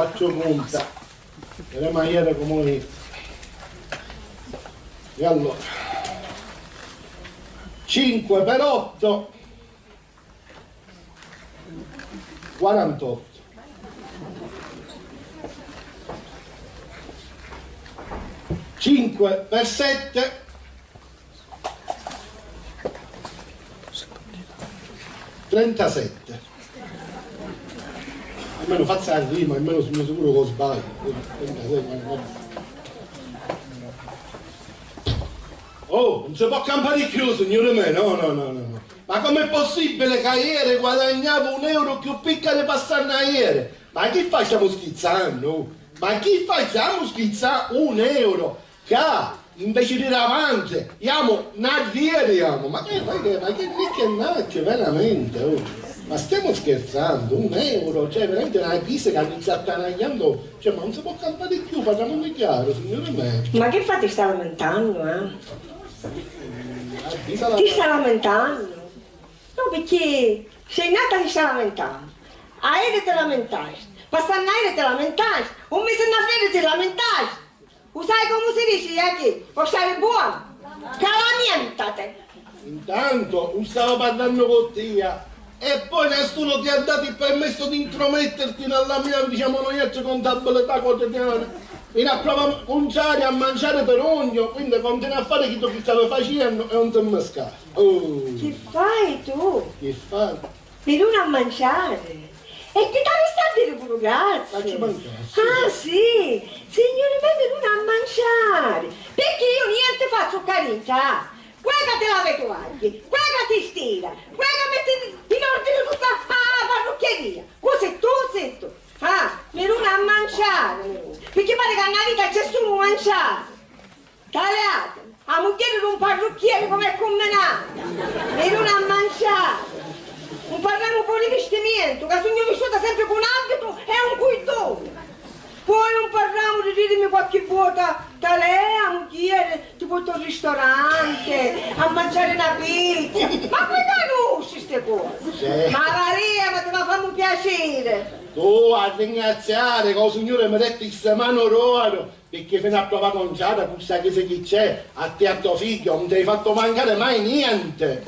faccio conta delle maniere come e allora 5 per 8 48 5 per 7 37. Almeno faccia la rima, almeno sono sicuro che ho sbaglio. 36. Oh, non si può campare più, signore me, no. Ma com'è possibile che ieri guadagnavo €1 più piccolo passando ieri? Ma chi fa stiamo schizzando? Ma chi fa stiamo schizzando €1? Che invece di avanti, andiamo nadiamo. Ma che nacce veramente? Oh. Ma stiamo scherzando? €1? Cioè veramente una pista che ha iniziato a tagliando, cioè ma non si può campare più, parliamo chiaro, signore me. Ma che fai, ti stai lamentando, eh? Ti stai lamentando? No, perché sei nata e ti stai lamentando. Aereo te lamentaste, passando aereo te lamentaste, un mese in ferie ti lamentaste. Sai come si dice che? Può stare buono? Calamientate! Intanto non stavo parlando con te e poi nessuno ti ha dato il permesso di intrometterti nella mia, diciamo, noietta contabilità quotidiana. Fino a provare a cominciare a mangiare per ogni, quindi continui a fare quello che stavi facendo e non ti mescare. Oh. Che fai tu? Che fai? Per uno a mangiare. E ti devi stare a dire pure grazie. Faccio mangiare. Ah sì, signore me per uno a mangiare. Perché io niente faccio carità. Guarda te la vetovagli, guarda ti stira, guarda metti in ordine tutta la parrucchieria. Cos'è tu? Ah, per uno a mangiare. Perché pare che nella vita c'è solo un mangiare. Tagliate, a moglie di un parrucchiere come è convenata. Per uno a mangiare. Non parliamo poi di vestimento, che sono vissuta sempre con un abito e un cuitone. Poi non parliamo di dirmi qualche vuota da lei, a moglie, ti porto al ristorante, a mangiare una pizza. Ma come conosci queste cose? Sì. Ma Maria, ma te la fanno piacere. Tu a ringraziare che il Signore mi ha detto questa mano d'oro, perché fino a provare a mangiare, questa che chi c'è, a te e a tuo figlio, non ti hai fatto mancare mai niente.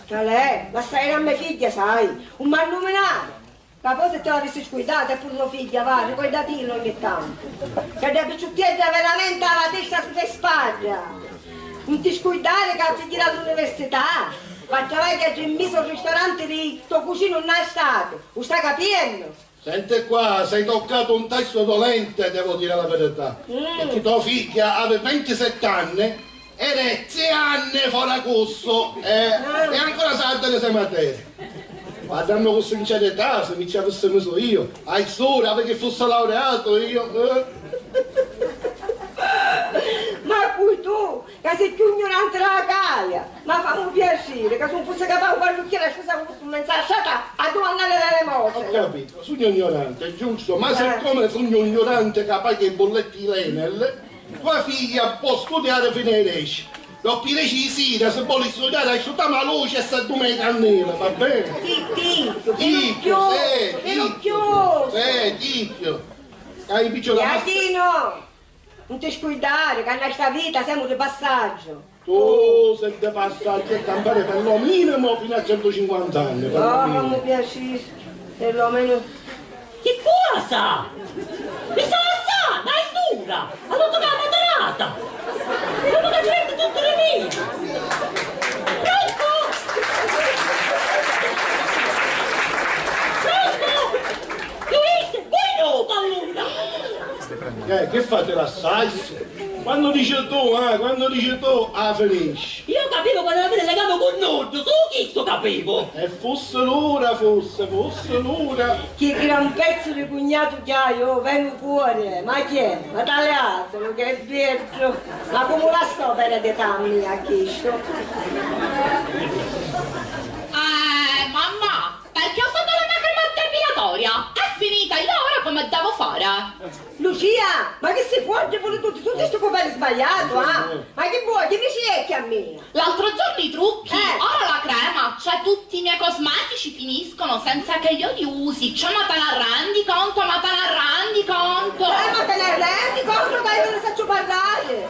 Lei, ma stai a mia figlia, sai, un malnominato. Ma poi se te l'avessi scuidata è pure una figlia, va, ricordatelo ogni tanto. Che da picciuttietta veramente la testa sulle spalle. Non ti scuidare che la figlia all'università. Faccia vai che c'è messo il ristorante di tuo cugino non è stato. Lo stai capendo? Senti qua, sei toccato un tasto dolente, devo dire la verità. Perché tua figlia aveva 27 anni. Era 6 anni fuori corso e ancora sa delle sue materie. Guardando con sincerità, se mi ci avessi messo io, a storia perché fosse laureato io. Ma poi tu, che sei più ignorante della Caia, ma fammi piacere, che se non fosse capace di parrucchiere, scusa, sono mensaggiata a domandare le Ho mostre. capito, sono ignorante, giusto, ma siccome sono ignorante capace che bolletti l'Enel, tua figlia può studiare fino ai 10. Dopo i 10 di sera, se vuole studiare, asciutta la luce e sta a due cannelle, va bene? Ticchio, Ticchio. Hai piccio da Iatino, non ti scordare che nella sta vita siamo di passaggio. Tu sei di passaggio e campare per lo minimo fino a 150 anni. No, non mi piace, perlomeno. Che cosa? Mi sta assando, è dura! Ha tutto che la moderata! Come che diventa tutte le mie! Pronto? Luis, vuoi no, allora? Che fate l'assai? Quando dice tu, finisci. Io capivo quando avete legato con Nord, su chi sto capivo? E fosse l'ora, fosse l'ora. Che gran pezzo di cugnato che hai, oh, vengo fuori, ma chi è? Ma tagliatelo, che è vecchio. Ma come la sto per età mia, questo? Mamma, perché ho fatto la mia crema depilatoria? È finita l'ora come devo fare? Lucia, ma che si fuogge pure tutti sto papel sbagliato, ah? Ma che vuoi, che mi ci a me? L'altro giorno i trucchi, ora la crema, cioè tutti i miei cosmetici finiscono senza che io li usi. Cioè ma te ne rendi conto, conto? Ma te ne rendi conto che io ne saccio parlare?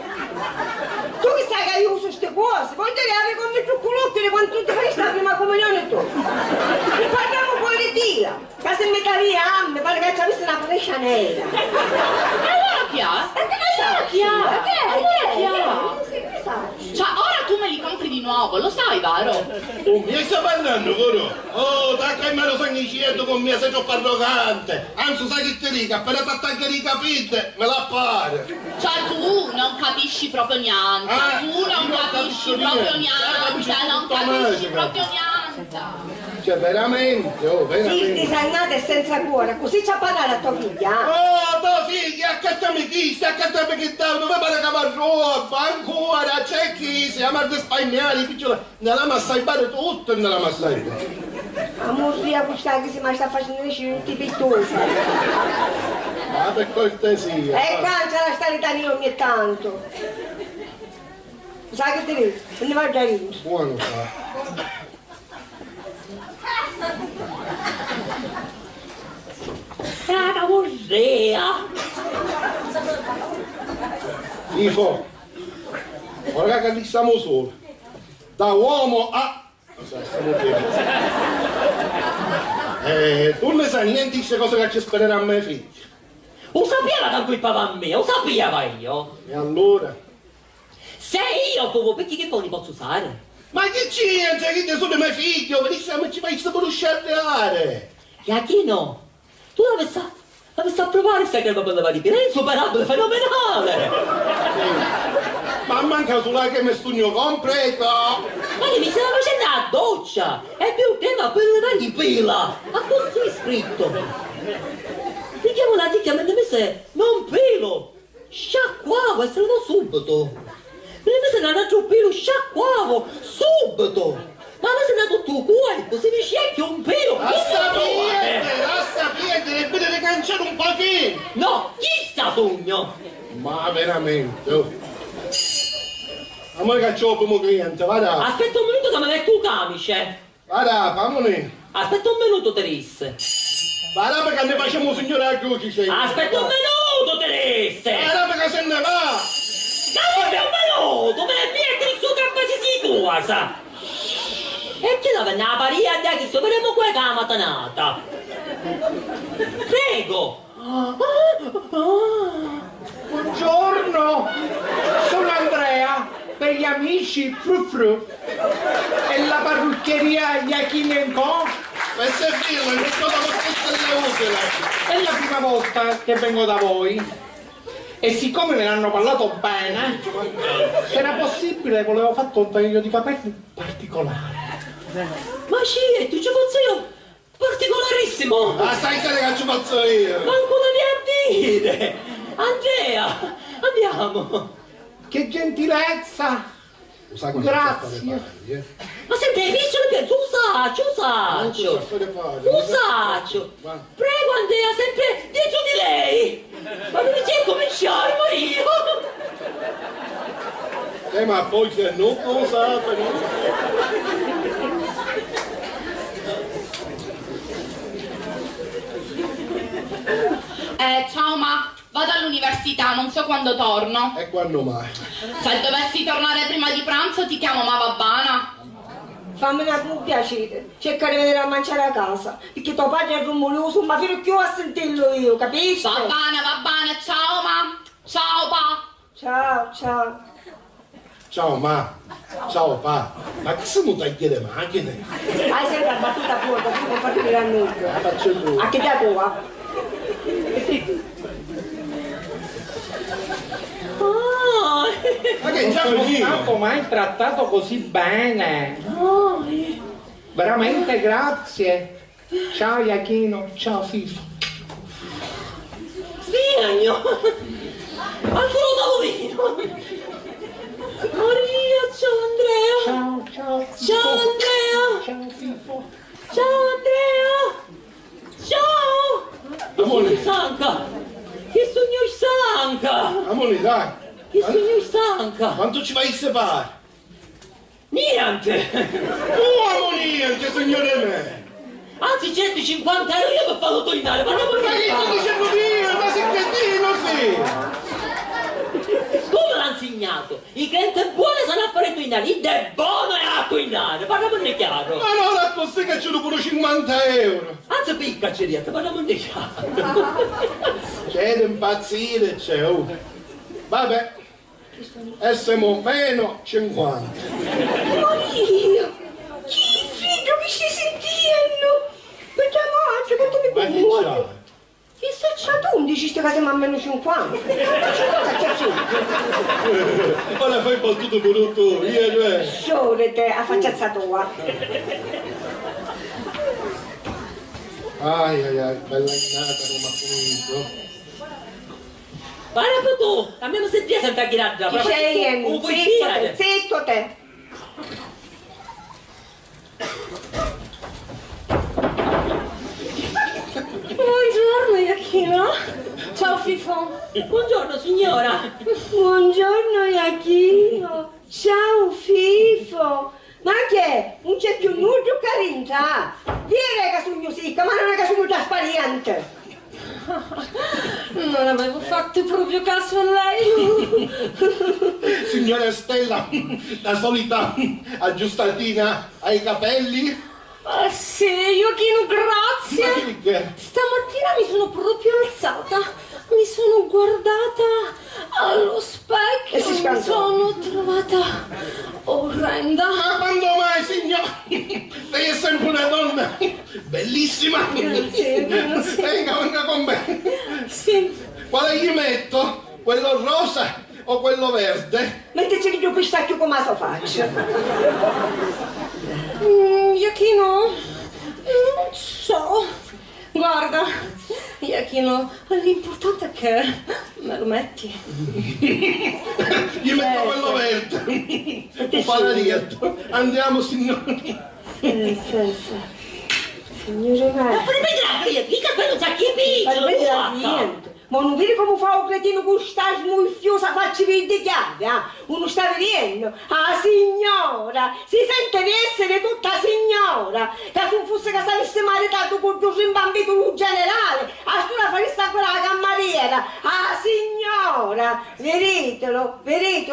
Tu che sai che io uso queste cose, poi te le avevi come tu culottine quando tu ti fai sta prima comunione tu. Ne parliamo poi di tira, che se mi capiamo, mi pare che ci avessi una freccia nera. Allora chi ha? E che ne sai? Chi ha? Allora chi ha? Che sai? Cioè, ora tu me li compri di nuovo, lo sai, vero? Oh, mi stai parlando, coro? Oh, tacca in mano sanguicetto con me, sei troppo arrogante. Anzi, sai che ti dico, appena ti attacchi le capite, me la pare. Cioè, tu non capisci proprio niente. Tu non capisci proprio niente. Non capisci proprio niente. Cioè, veramente, oh, veramente. Sì, disannata e senza cuore, così ci ha parlato a tua figlia. Oh, tua figlia, accattami chi, stai accattami che dà, dove pare che va roba, ancora, c'è chi, si ama di spagnare, picciola, nella massaibare tutto e nella massaibare. Amore, questa che si mi sta facendo le scelte pittose. Ma per cortesia. E cancia la starità ogni tanto. Sai che ti dico? Non ne va già io. Buono fa. Raga, vorrea! Tifo, ora che lì siamo soli, da uomo a... tu ne sai niente di queste cose che ci spererà a me figli. Lo sapeva che incolpava a me, lo sapeva io! E allora? Se io fumo, perché che poi li posso usare? Ma che c'entra? Che te sono i miei figli? Venissimo ci fai solo sciarreare. Iachino, tu dovessi provare questa crema per lavare i piedi, è insuperabile, fenomenale! Ma manca sulla che mi stugno completo. Ma che mi stava facendo la doccia! È più crema per lavare i pela! A questo è scritto! Richiamo la ticchia, ma se non pelo! Sciacquavo e se lo do subito! Se non ha troppo pelo, sciacquavo subito! Ma se ne ha tutto il corpo, se mi scecchia un pelo, La sapiente, deve vedere canciare un pochino. no, chi sta sogno? Ma veramente, oh. Amore che c'ho il primo cliente, vada. Aspetta un minuto che mi metto un camice. Vada, famone. Aspetta un minuto, Terese. Vada perché ne facciamo signore a chiusi, sei. Aspetta un minuto, Terese. Vada perché se ne va. Ma vuoi un minuto, me ne metti il suo capo cosa? E che la venne la paria a te che vedremo qua che la matanata. Prego. Buongiorno, sono Andrea, per gli amici Fru Fru e la parrucchieria Iachino & Co. Questo è vero, non cosa lo stesso utile. È la prima volta che vengo da voi e siccome me ne hanno parlato bene, se era possibile volevo fare un taglio di capelli particolare. Ma sì, tu ci faccio io particolarissimo. Ah, sai che ci faccio io. Manco la mia a dire. Andrea, andiamo. Che gentilezza! Grazie. Ma senti, hai visto le piante? Usaccio. Prego Andrea, sempre dietro di lei. Ma non mi c'è cominciare, Maria. Ma poi se non usate, Ciao ma, vado all'università, non so quando torno. E quando mai? Se dovessi tornare prima di pranzo ti chiamo ma babbana. Fammi un piacere, cerca di venire a mangiare a casa, perché tuo padre è rumoroso, ma fino più a sentirlo io, capisci? Va bene, ciao ma. Ciao pa. Ciao, ciao. Ciao ma, ciao pa, ma che siamo tagli le macchine? Hai sempre la battuta vuota, tu non fai più la nuca. La faccio tu. A che da tua? Ma che già Non sono finito? stato mai trattato così bene. Veramente grazie. Ciao Iachino, ciao Fifo. Sviagno. Ancora un tavolino. Maria, ciao Andrea. Ciao Ciao Andrea. Ciao Fifo. Ciao Andrea. Ciao. Amore. Stanca. Che sogno stanca. Amore, dai. Che sogno stanca. Quanto ci vai a separare? Niente. Uomo niente, signore me! Anzi 150 euro io per farlo tornare. Ma non Ma che sto dicendo io? Ma se pochettino sì. Tu me l'hai insegnato. I clienti buoni sono a fare indovinare, il è buono è a indovinare. Parliamo di chiaro. Ma no, la così che ci pure 50 euro. Anzi, piccaci dietro, parliamo di chiaro. C'è da impazzire, c'è. Oh. Vabbè, e siamo meno 50. Maria, che figlio mi stai sentendo? Perché oggi quanto mi Ma che commuove? c'ha? Che se c'ha tu, dici che siamo a meno 50? 50 c'è figlio. Ora fai battuto pure tu, via cioè. Solo te, a facciazza tua. Ai ai ai, bella innata, non mi ha finito. Parla per tu, cambiamo sentire sempre a Chi sei? Un puoi Zitto te, dire. zitto te. Buongiorno Iachino. Ciao Fifo. Buongiorno signora. Buongiorno Iachino. Ciao Fifo. Ma che è? Non c'è più nudo carinta. Vieni che sono sicca, ma non è che sono trasparente. Non avevo fatto proprio caso a lei. Signora Stella, la solita aggiustatina ai capelli? Ah sì, Iachino, grazie. Ma che? Stamattina mi sono proprio alzata, mi sono guardata allo specchio E si e mi scaldò. sono trovata orrenda. Ma quando mai, signora? Lei è sempre una donna bellissima. Grazie, grazie. Venga con me. Sì, Quale gli metto? Quello rosa o quello verde? metteci più pistacchio come la faccia. Iachino, non so. Guarda, Iachino, l'importante è che me lo metti. Gli metto quello verde. Un paladietto. Andiamo, signore. Signore Ma me. pure vedrà che mica quello non sa chi Ma non vedi guarda. niente. Ma non vedi come fa un cretino con sta smuffiosa faccia di chiave, eh? Uno sta vedendo? Ah, signora! Si sente di essere tutta signora! Che se non fosse che si avesse maritato con tuo rimbambito un generale, a sta faresti quella cammariera! Ah, signora! Vedetelo,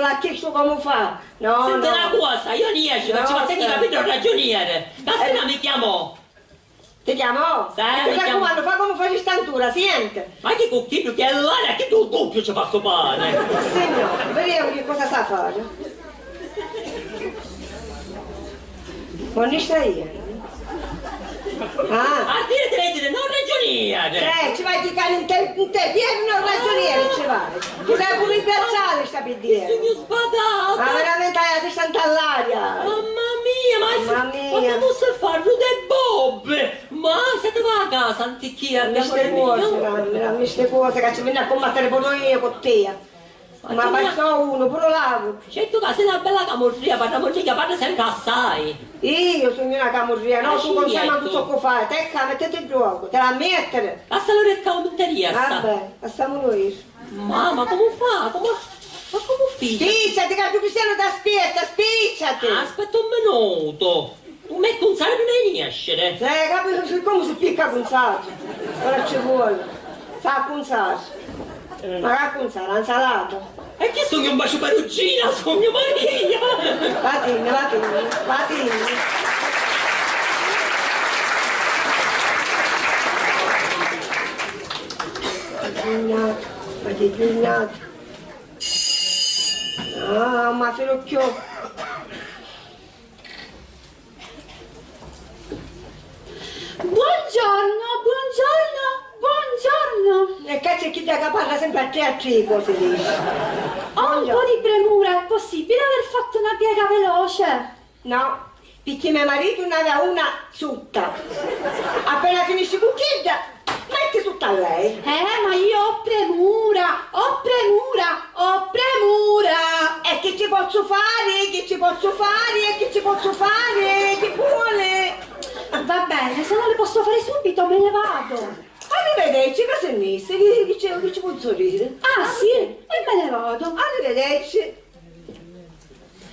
ha chiesto come fa! No, Senti no! una cosa, io riesco, No, faccio parte di senti. capito il ragioniere. Castellà mi chiamò. Ti chiamo? Sì, ti mi chiamo. raccomando, fa come fai stantura, sente? Ma che cucchino che è l'aria, che tu doppio ci faccio fare. Signora, vediamo che cosa sa fare. Buoni stai? Ah, A dire devi dire non ragioniere. ci vai di cane in te, vieni un ragioniere, ci vai. Ti sei pure il piazzale, sta per dire. Sono sbadato. Ma veramente hai di santa all'aria. Mamma mia, Mamma mia. ma posso farlo dei bob? Ma siete a casa, antichia, Queste queste cose che ci viene a combattere pure io con te. Ma basta uno, pure l'avo. Cioè tu che sei una bella camorria, parliamo di che parli sempre assai. Io sono una camorria, no? Tu non sai manco so che fai. Te mettete in gioco, te la mettere. Basta l'ora che commenteria sta. Vabbè, passiamo noi. Mamma, come fa? Ma come fai? Spicciati, che il cristiano ti aspetta, spicciati. Aspetta un minuto. Tu metti un sale prima di nascere. Capito come si picca con saggio? Ora ci vuole. Sa con saggio. Ma che con saggio? L'insalata. E che sono un bacio perugina, sono mia Maria! Vatini. Ma che giugnato. Ah, ma filocchio. Buongiorno! E che c'è chi che parla sempre a te a tripo, si dice. Ho un po' di premura, è possibile aver fatto una piega veloce? No, perché mio marito ne aveva una sutta. Appena finisci con Kid, metti sutta a lei. Ma io ho premura! E che ci posso fare? Che vuole? Va bene, se non le posso fare subito me ne vado. Arrivederci, cosa è messo? Che ci può sorridere? Ah sì? E me ne vado. Arrivederci.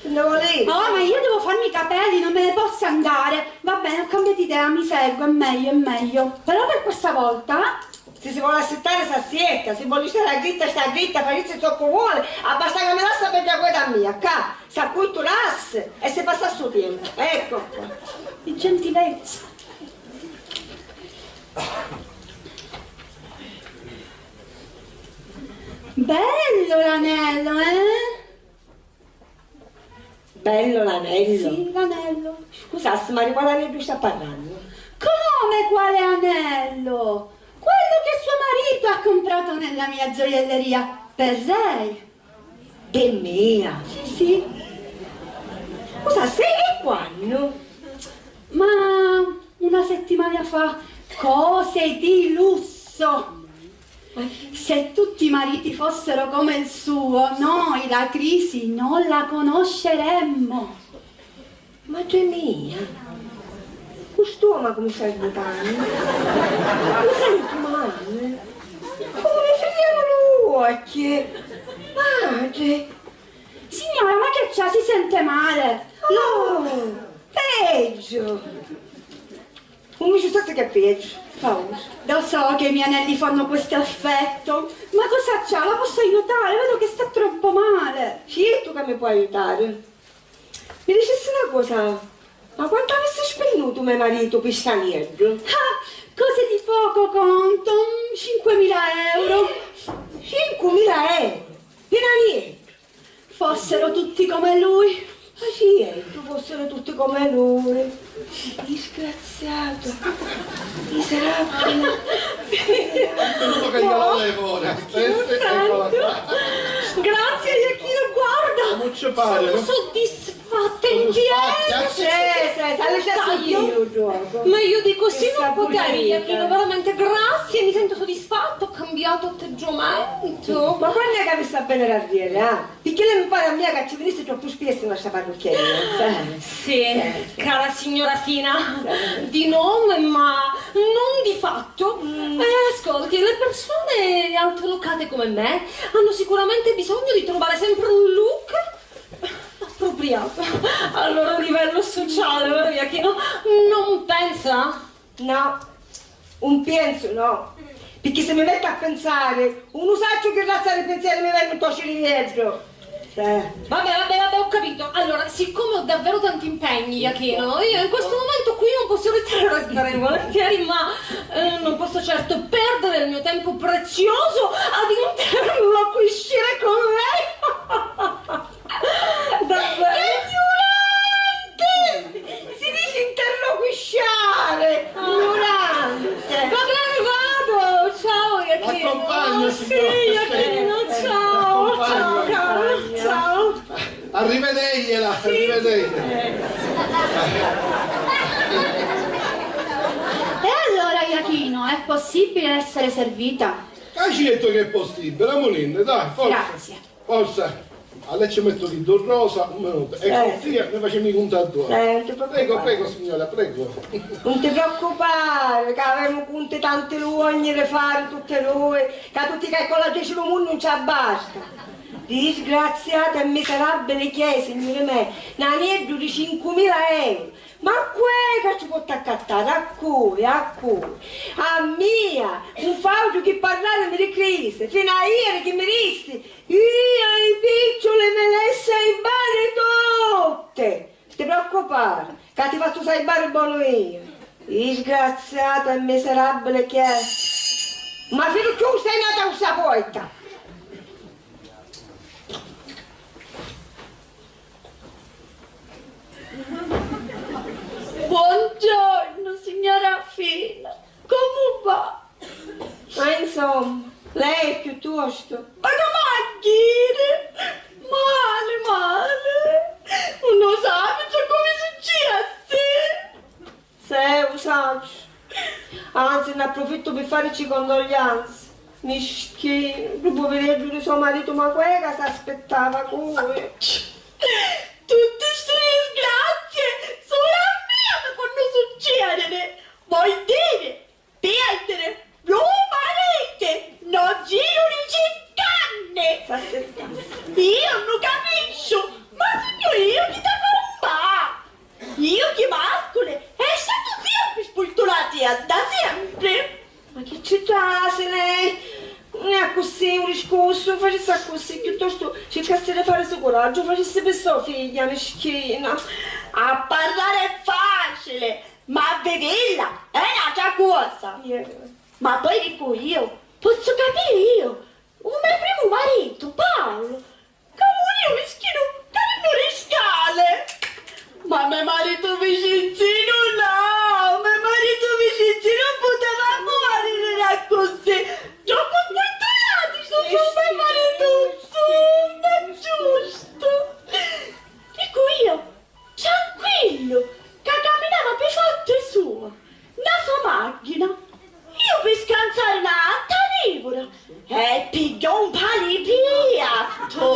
Ne volevi? Oh, ma io devo farmi i capelli, non me ne posso andare. Va bene, ho cambiato idea, mi seguo, è meglio. Però per questa volta Se si vuole assettare si assietta, se vuole stare a gritta sta a gritta, farisse ciò che vuole, basta che me lascia per la guida mia, qua, si acculturasse e si passa il suo tempo. Ecco qua. Di gentilezza. Bello l'anello, Bello l'anello. Sì, l'anello. Scusasse, ma di quale anello sta parlando? Come quale anello? Quello che suo marito ha comprato nella mia gioielleria per lei. Per mia. Sì, sì. Scusa, sei quando? Ma una settimana fa, cose di lusso. Se tutti i mariti fossero come il suo, noi la crisi non la conosceremmo. Ma Gemia, quest'uomo come stai buttando? Mi sento male. Come figliano l'occhio? Madre. Signora, ma che c'ha? Si sente male? Oh, peggio. Non mi ci sta che è peggio. Pausa. Lo so che i miei anelli fanno questo effetto, ma cosa c'ha? La posso aiutare? Vedo che sta troppo male. Certo che mi puoi aiutare. Mi dicessi una cosa, ma quanto avessi spenuto mio marito per stanello? Ah, cose di poco conto, 5.000 euro. 5.000 euro? Per niente. Fossero tutti come lui. Ma certo, fossero tutti come lui. Disgraziato. Miserabile. Venuto che gliela levo ora. Eccola qua. Grazie, Giacchino, guarda. Non ci pare, Sono no? soddisfatta in pieno. Sì, sale già io il gioco. Ma io di così Questa non potrei, pulita. Giacchino, veramente grazie, mi sento soddisfatto, ho cambiato atteggiamento. Ma quando è che mi sta bene la dire, Perché lei mi pare a me che ci venisse troppo spesso in questa parrucchieria, Sì, cara signora Fina, di nome ma non di fatto. Ascolti, le persone altolocate come me hanno sicuramente bisogno di trovare sempre un look appropriato al loro livello sociale, vero Giacchino? Non pensa? No, un penso no. Perché se mi metto a pensare, un usaccio che razza di pensieri mi viene un tosci di dietro. Vabbè, ho capito. Allora, siccome ho davvero tanti impegni, Giacchino, io in questo momento qui non posso restare volentieri, ma non posso certo perdere il mio tempo prezioso ad interloquire con lei. Davvero? Ignorante! Si dice interloquisciare! Ignorante! Va bene, vado! Ciao, Giacchino! L'accompagno, Sì, signora. Giacchino, ciao! Ciao, caro! Ciao! Arrivedergliela, arrivedergliela. E allora, Giacchino, è possibile essere servita? Hai detto che è possibile, amolinde, dai, forza. Grazie. Forza. A lei ci metto di Don Rosa, un minuto. E così ne facciamo i contattori. Non ti preoccupare. Prego, prego signora, prego. Non ti preoccupare, che avremo punte tante luogni da fare tutte noi, che tutti che con la 10 mondo non ci basta. Disgraziata e miserabile che è, signore me, un anello di 5.000 euro. Ma quella che ci può accattare? A cui? A cui? A mia, un faucio che parlare mi ricrisse, fino a ieri che mi disse, io i piccoli me le saibare tutte. Non ti preoccupare, che ti faccio saibare buono io. Disgraziato e miserabile che è. Ma fino tu sei nata questa poeta. Buongiorno, signora Fina. Come va? Ma insomma, lei piuttosto. Ma che macchine? Male. Non sa come successe. Sei un saggio. Anzi, ne approfitto per farci condoglianze. Mischino, dopo vedere di suo marito, ma quella si aspettava come. Tutte queste disgrazie solo a me mi fanno succedere. Vuoi dire, perdere due mariti, non giro di canne. Si aspettava. Io non capisco, ma signore, io chi da compa? Io che mascole, è stato sempre spoltolati da sempre. Ma che c'è se ne coraggio facesse per sua figlia, meschina. A parlare è facile, ma a vederla è un'altra cosa. Ma poi dico io, posso capire io, un mio primo marito, Paolo, che morì meschino, carino le scale. Ma mio marito Vicenzino no, mio marito Vicenzino non poteva morire così. Troppo sfortunati sono mio marito, è giusto. Dico io, tranquillo, che camminava per forte sua, la sua macchina. Io per scansare una tanevora e pigliò un palipiatto.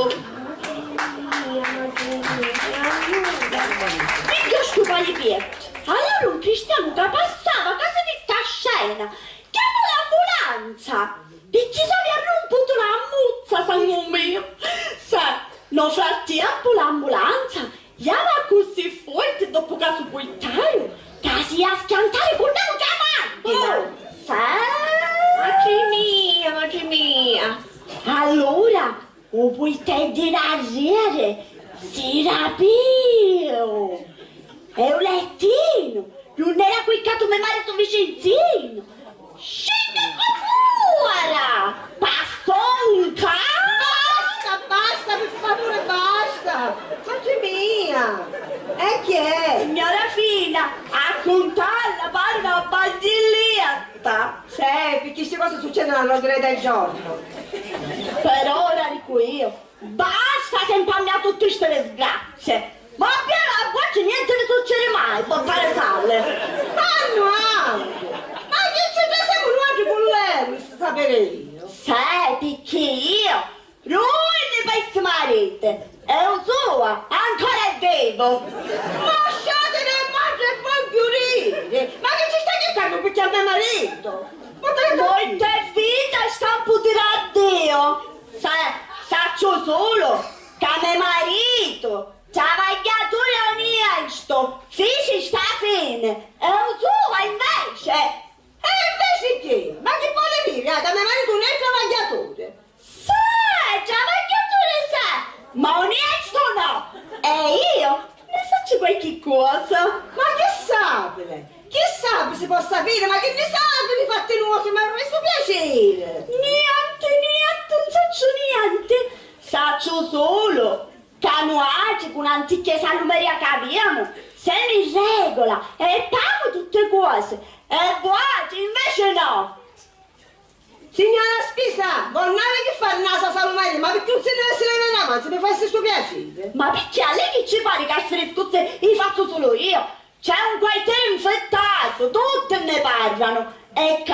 Pigliò sto palipiatto. Allora un cristiano che passava a casa di Cascena chiamò l'ambulanza perché si aveva romputo una muzza, sangue mio. Sa, no frattempo l'ambulanza gli aveva così forte dopo che su buttaio che si a schiantare con la macchina. Ma che mia. Allora, o puoi di nascere, si rapio. E un lettino, non era quiccato mio marito Vicenzino. Scende fuori, passò un cane. Basta, per favore, basta. Ma che mia. E chi è? Signora Fina, a contarla pare una barzelletta. Sì, perché queste cose succedono all'ordine del giorno. Per ora dico io, basta sempre a me tutte queste disgrazie. Ma appena la guardia niente ne succede mai, può fare sale. Anno. Ma che ci siamo noi anche con lei, sapere io. Sai perché io, lui ne pensa marito, è un suo, ancora è vivo. Lasciatene madre e poi chiudere. Ma che ci stai chiedendo perché è mio marito? Molte vite stampo di Dio. Saccio solo che mio marito travagliatore onesto, fece sta fine, e un suo invece. E invece che? Ma che vuole dire? Che mio marito non è travagliatore. Sai, travagliatore sa, ma onesto no. E io ne faccio qualche cosa. Ma che sapere? Chi sa si può sapere? Ma che ne sa di fatti nuovi? Ma non è suo piacere. Niente, non saccio niente. Saccio solo che noi con un'antica salumeria che abbiamo, siamo in regola e pago tutte cose. E voi invece no. Signora Spisa, non avevi che fare il naso a salumeria, ma perché non se ne deve essere una mano, se mi fa questo piacere? Ma perché a lei che ci pare che essere scosse li faccio solo io? C'è un quaitè infettato, tutte ne parlano. E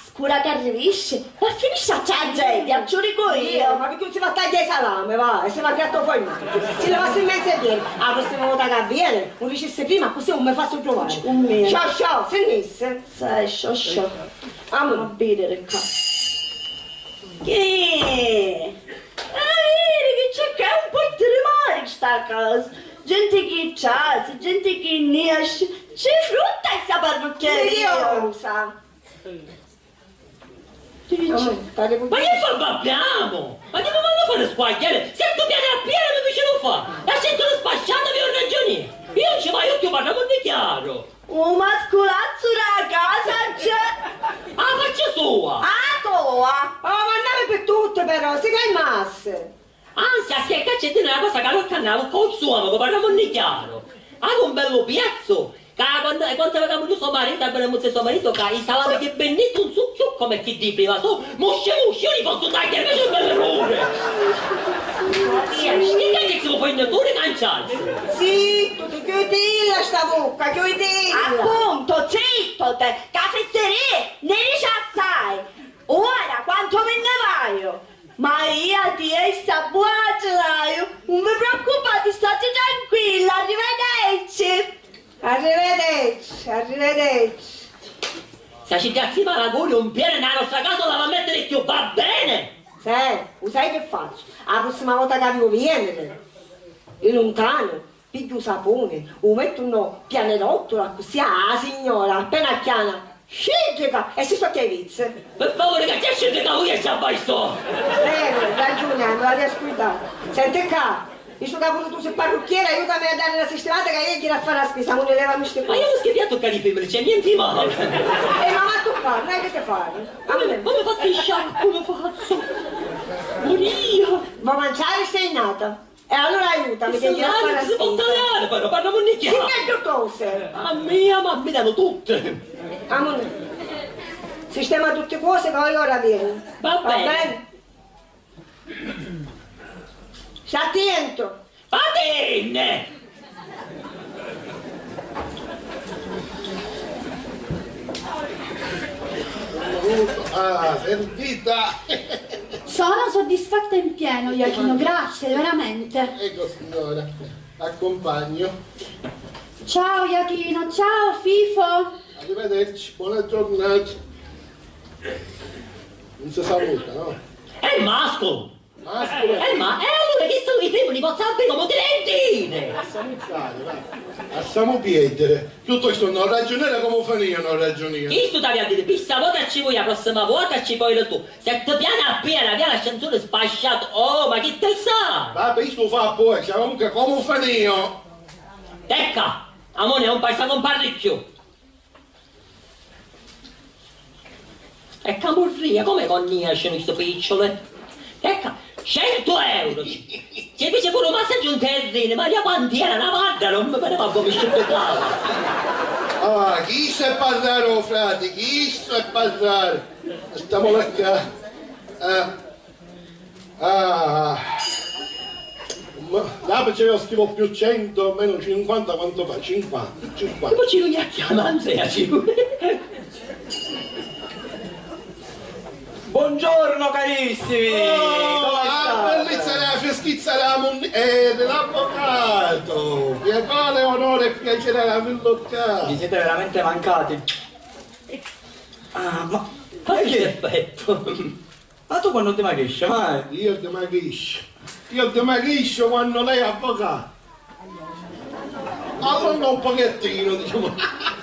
scura che arrivisce, ma finisce a tragedia, ci dico io. Ma perché non si va a tagliare il salame, va? E si va a piatto fuori. Si levasse in mezzo e viene. La prossima volta che avviene, non dicesse prima, così non mi faccio trovare. Un mio. Ciao, finisse. Sai, scioscio. Amo. A bere qua. Che? Vedi che c'è che un po' di tremare in sta casa. Gente che c'ha, gente che ne esce. C'è frutta in sta parrucchieria. Curiosa. Ma che fa babbiamo? Ma che vanno a fare squagliare? Se tu piani a pieno mi dice lo fa! La scelta spacciata vi ho ragione! Io non ci vai, io ti parliamo di chiaro! Un mascolazzo da casa c'è! Ah, faccia sua! Ah, tua! Oh, ma andiamo per tutte però, si calmasse. Anzi, a che caccetti è una cosa che lo cannavo con il suo amico, parliamo di chiaro! Ha un bello piazzo! Quando avevamo il suo marito, abbiamo il suo marito che il salame che bennetto un succhio come chi di prima su, mosce, io li posso tagliare invece per l'errore! Stica che si può fare pure canciarsi! Zitto, ti chiudila sta bocca, chiudila. Appunto, zitto te, che fesserie, ne dice assai! Ora, quanto me ne vai? Ma io ti sta buona, non mi preoccupate, state tranquilla, arrivederci! Arrivederci. Se ci piazzi malaguri un piede nella nostra casa la va a mettere più, va bene! Sai che faccio? La prossima volta che arrivo viene in un cane, piglio sapone, lo metto un pianerottolo così alla signora, appena chiana, scendica e si sciocchia i vizi. Per favore che ti scendica lui e ci abbaisto! Ragione, non la riesco a. Senti qua, Dice che pure tu sei parrucchiera, aiutami a dare una sistemata che io quiero a fare la spesa, non ne levami ste Ma cose. io non schiaffia a toccare i femmini, c'è niente di male. Ma va a toccare, non è che te fare. Ma mi faccio il sciacco, come faccio? Moria! Ma mangiare sei nata. E allora aiutami che io a fare la Si può spesa. tagliare però, parliamo di Si chiaro. metto cose. A me, ma mi danno tutte. Amore, sistema tutte cose che voglio ora vieni. Va bene. Sta attento. Va bene! Ah, servita! Sono soddisfatta in pieno, Joachino, grazie, veramente. Ecco signora, accompagno. Ciao Joachino, ciao Fifo. Arrivederci, buona giornata. Non si saluta, no? È masco! Mascolo. Ma allora che sono i femmini, posso sapere come te Lasciamo stare, va. Lasciamo piedere. Piuttosto non ragionare come fanno non ragionare. Chi sto a dire? Pissa volta ci vuoi, la prossima volta ci puoi tu. Se ti piana appena, via l'ascensore spasciato. Oh, ma che te sa? Vabbè, sto fa poi, siamo comunque come fanno. Tecca, amore, è un paesano un parricchio. E camurria, come con esce questo picciole? Ecco, 100 euro! Se fece pure un massaggio in terreno, ma io quanti era una guarda, non mi pareva come scettacolo! Ah, chi sa parlare, oh frate, chi sa parlare? Stiamo là qua. Là ce ne scrivo più 100, meno 50, quanto fa? 50, 50. Poi ci lo chiamano, Buongiorno carissimi! Oh, la bellezza della freschizza dell'avvocato! Che vale onore e piacere alla Mi villoccata! siete veramente mancati. Ah, ma Fai che effetto! Ma tu quando ti magrisci, mai? Io dimagrisco quando lei è avvocato! Allora un pochettino, diciamo.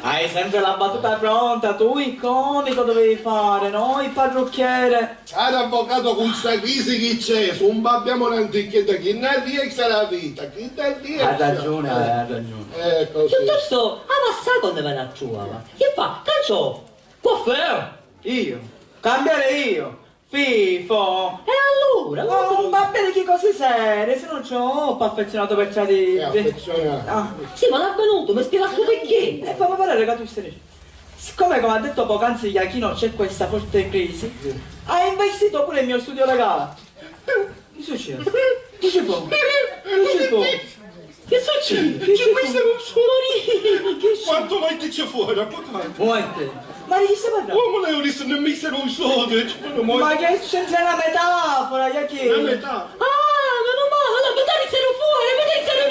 Hai sempre la battuta pronta, tu il comico dovevi fare, no? Il parrucchiere. Ad avvocato con questa crisi che c'è, su un abbiamo un'antichetta che non riesce la vita, che non riesce. Hai ragione, hai ragione. Così. Piuttosto, ma sa quando me la trovava? Che fa? Caccio! Può fare? Io? Cambiare io? Fifo! E allora? Oh, va bene che cose serie, se non c'ho affezionato per È tradire. affezionato. Ah, Sì, ma l'ha venuto, mi spiega su perché? e fammi parlare che tu stai. Siccome come ha detto poc'anzi Iachino c'è questa forte crisi, ha investito pure il mio studio legale. Che succede? Che ci fa? Che ci fa? Che succede? Che ci questo fa? non so. Che c'è? Quanto mai ti c'è fuori, avvocato? Muoite! Ma di chi stai parlando? Come lei non mi non mi un soldo, ci fanno Ma molto. che c'entra una metafora, Iachino? La metà. Ah, meno male, la metà iniziano fuori, la metà iniziano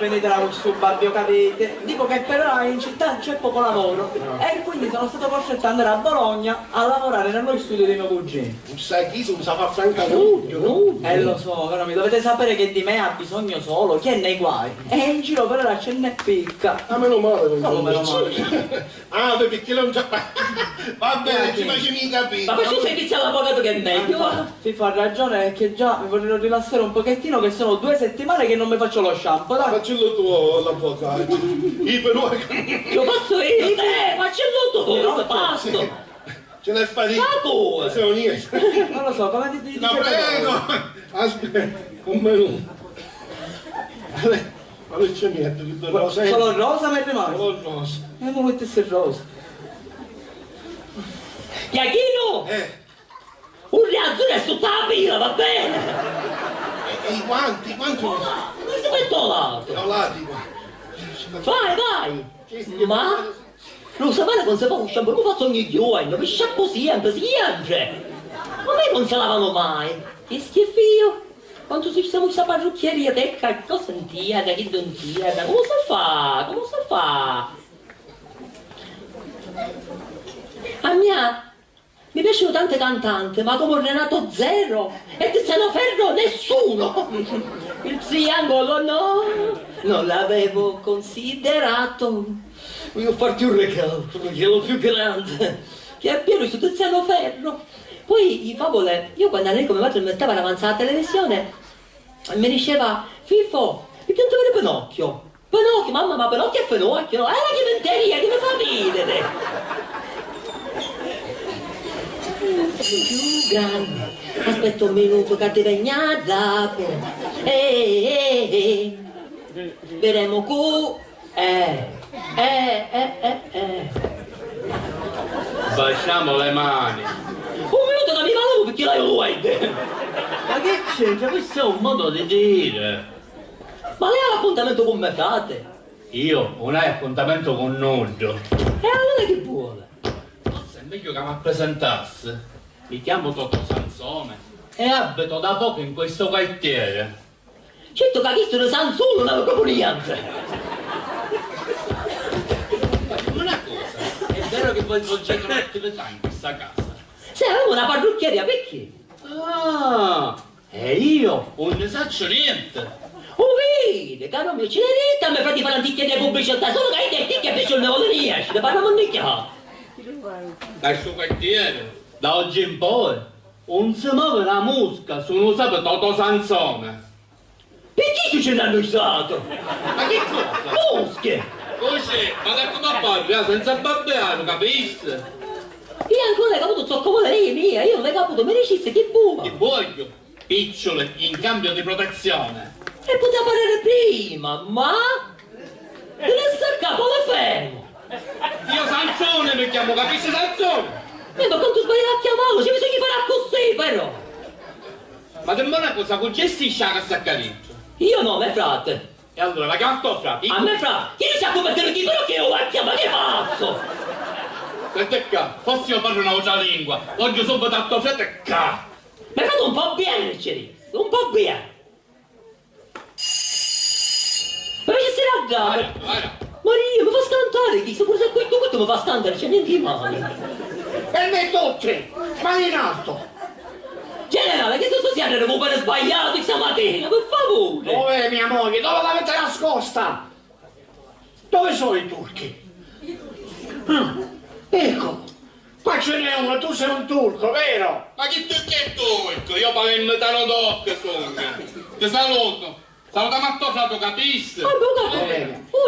Finitela con sto babbio, capite? Dico che per ora in città c'è poco lavoro e quindi sono stato costretto ad andare a Bologna a lavorare nello studio di mio cugino. Non sai chi, non sa far franca nudo. Lo so, però mi dovete sapere che di me ha bisogno solo chi è nei guai. E in giro per ora ce n'è picca. Ah, meno male non Come meno c'è. male? Ah, perché non c'è. Va bene, ci facciamo capire. Ma poi tu sei iniziato l'avvocato che è meglio. Ti fa ragione perché già mi vogliono rilassare un pochettino che sono 2 settimane che non mi faccio lo shampoo, dai. Faccello tu l'avvocato. Io però. Lo faccio io, faccio tu, lo passo. Ce l'hai fatto. Ma tu! Se non io. Non lo so, come ti dici? No, prego. Aspetta, un menù. Ma non c'è niente, tutto rosa. Solo rosa mi è rimasto. Solo rosa. E mi mettessi il rosa. Iachino! Un riazzone su la pila, va bene? E i guanti, quanti Ma si metto l'altro. no, là, dico. Vai! Ma? Lo sapete quando si fa un shampoo, lo faccio ogni giorno, mi sciacquo sempre, sempre! Ma me non se lavano mai! Che schifio! Quando ci siamo in questa parrucchieria, tecca, cosa tiene, che non tiene, come si fa? Come si fa? A mia mi piacciono tante cantanti, ma come Renato Zero e Tiziano Ferro nessuno! Il triangolo no, non l'avevo considerato. Voglio farti un regalo, quello più grande, che è pieno su Tiziano Ferro. Poi i favole, io quando lei come madre mi metteva davanti alla televisione, E mi diceva, Fifo, mi pianto vedere Pinocchio. Pinocchio, mamma, ma Pinocchio è Pinocchio, no? È la chimenteria che mi fa ridere. Più grande, aspetta un minuto che ti venga dopo. Vedremo cu. Baciamo le mani. Un minuto che mi vado perché l'hai web. Ma che c'entra? Questo è un modo di dire. Ma lei ha l'appuntamento con me, frate? Io non hai appuntamento con nudo. E allora che vuole? Forse è meglio che mi presentasse. Mi chiamo Toto Sansone e abito da poco in questo quartiere. Certo che ha visto una Sansone, non avevo niente. Una cosa, è vero che voi svolgete un'attività in questa casa? Se avevo una parrucchieria, perché? Ah, e io non ne saccio niente. Vedi, caro mio, ce l'hai detto a me frati fare l'anticchia di pubblicità, solo che hai detto che invece non ne vuole riesce, ne parliamo a nicchia. Dal suo quartiere, da oggi in poi, non si muove la musica se non sape Toto Sansone. Perché succede annunciato? Ma che cosa? Mosche! Così, ma che come parli, senza babbiare, capisci? Io ancora non ho caputo, so come lei mia, io non ho caputo, mi dicesse che buono. Ti voglio, picciole, in cambio di protezione. E poteva parere prima, ma... Deve essere capo le fermo. Io Sansone mi chiamo, capisci Sansone? Ma quanto sbaglio a chiamarlo, ci bisogna fare così però. Ma dimmi una cosa, con gestisci la cassa a Cariccio? Io no, me frate. E allora, la chiamo tuo frate? A me frate, chi ne sa come te lo dicono che io la chiamo, che pazzo? Senti qua, forse io parlo una voce lingua, voglio subito a tuo frate qua. Mi fate un po' bene, Cerisso, un po' bene. Ma ci si raggatta. Maria, mi fa scantare, chi sta pure se questo mi fa scantare, c'è niente di male. E me tutti, mani in alto. Generale, che se si hanno recupero sbagliato stamattina, per favore. Dov'è mia moglie? Dove l'avete nascosta? Dove sono i turchi? Ecco, qua ce n'è uno, tu sei un turco, vero? Ma chi tu che turco? Io parlo in metano d'occhio, ti saluto. Salutiamo a tuo frate, capisci? Ma bucato,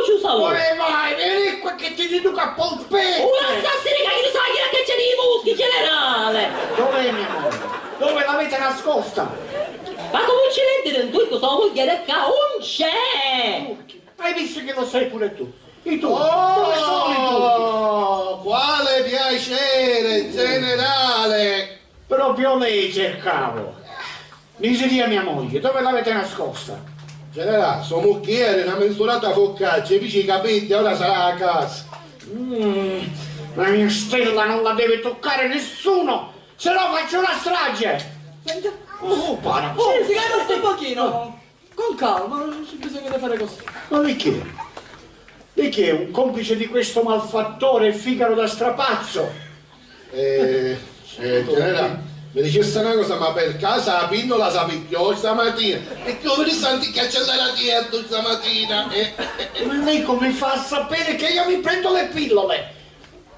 ci saluto. Dove vai? Vieni qua che ti dico a polpette! Una sasserica che non sa che c'è dei muschi, generale. Dov'è mia moglie? Dove l'avete nascosta? Ma come uccidente del turco, sono moglie qua, non c'è. Hai visto che lo sai pure tu? I turchi, dove sono i turchi? Quale piacere, generale! Proprio lei cercavo. Mi si dia mia moglie, dove l'avete nascosta? Generale, suo mucchiere, una mensurata foccaccia, fece i capelli, ora sarà a casa. La mia stella non la deve toccare nessuno, se no faccio una strage! Para! Si calma un pochino. Con calma, non c'è bisogno di fare così. Ma perché? Perché un complice di questo malfattore è Figaro da strapazzo? Generale, mi dicesse una cosa, ma per casa la pinnola si picchiò stamattina? E che ho visto anticchiacciare la dieta stamattina? Ma lei come fa a sapere che io mi prendo le pillole?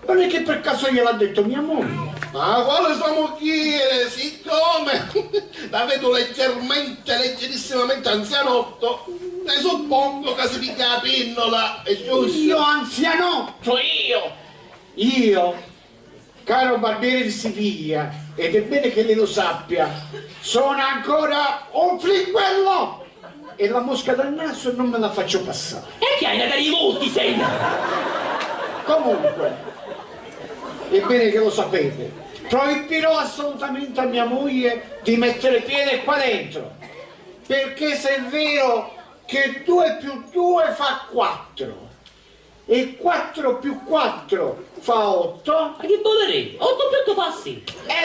Non è che per caso gliel'ha detto mia moglie? Ma quale sua mucchiere? Siccome la vedo leggerissimamente anzianotto, ne suppongo che si picchia la pinnola, è giusto? Io anzianotto, io, caro barbiere di Siviglia, ed è bene che lei lo sappia, sono ancora un flinguello e la mosca dal naso non me la faccio passare. E che hai da dei muschi, sei? Comunque, è bene che lo sapete, proibirò assolutamente a mia moglie di mettere piede qua dentro, perché se è vero che 2 più 2 fa 4 e 4 più 4 fa 8, Ma che bollere? 8 più 8 fa sì.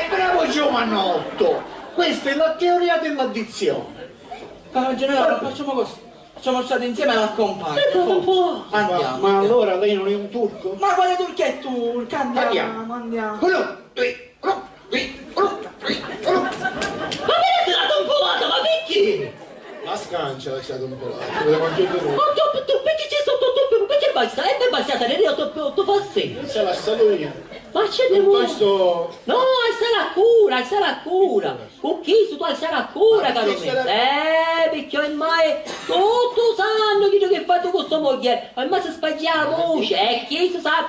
bravo giovane 8, questa è la teoria dell'addizione. Generale, facciamo così. Facciamo state insieme all'accompagno. Un po'. Andiamo. Ma allora lei non è un turco? Ma quale turco è turco? Andiamo. Andiamo. Ma mi avete dato un polato, ma perché? La scancia lasciate un po' là, vede quanto è venuto. 8 più 2, perché c'è sotto 8 più? Perché basta? E per basta salire 8 più 8 fa sì. Se la lasciato io. Ma c'è di con buono. questo... No, alzare a cura. Con chi tu alzare a cura, caro mio? Perché ormai tutto sanno che hai fatto con sua moglie. Ormai si spaglia la voce, e chi si sa a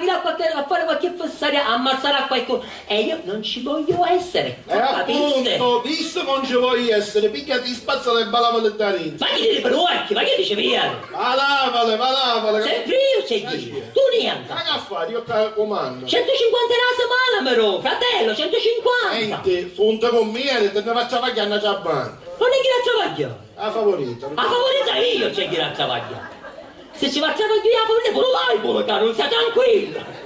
fare qualche fessaria, a ammazzare a qualcuno. E io non ci voglio essere. E appunto, visto non ci vuoi essere, picchiati spazza le balavole da rinza. Ma chi deve per occhi? Ma che dice via? Valavale. Sempre io c'è chi? Tu niente. Ma che affari, io te comando. 150 la settimana, però, fratello, 150. Senti, fonte con me, te ne faccio pagare una ciabbana. Non è chi la travaglia. La favorita. La favorita io c'è chi la travaglia. Se ci facciamo io la favorita, pure vai, pure caro, non sia tranquillo.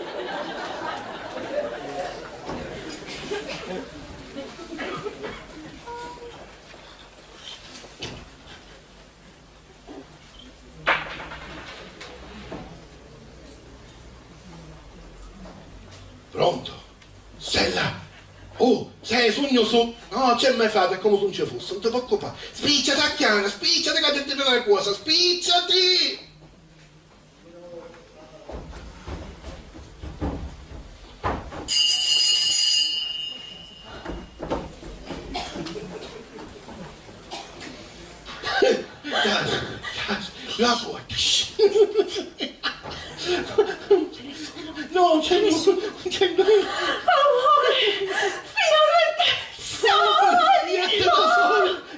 Pronto? Stella? Oh, sei sogno su... No, c'è mai fate, è come se non ci fosse, non ti preoccupare. Spicciati a chiana, spicciati che ti dico una cosa, spicciati! La porta. No, c'è nessuno. Amore, finalmente soli!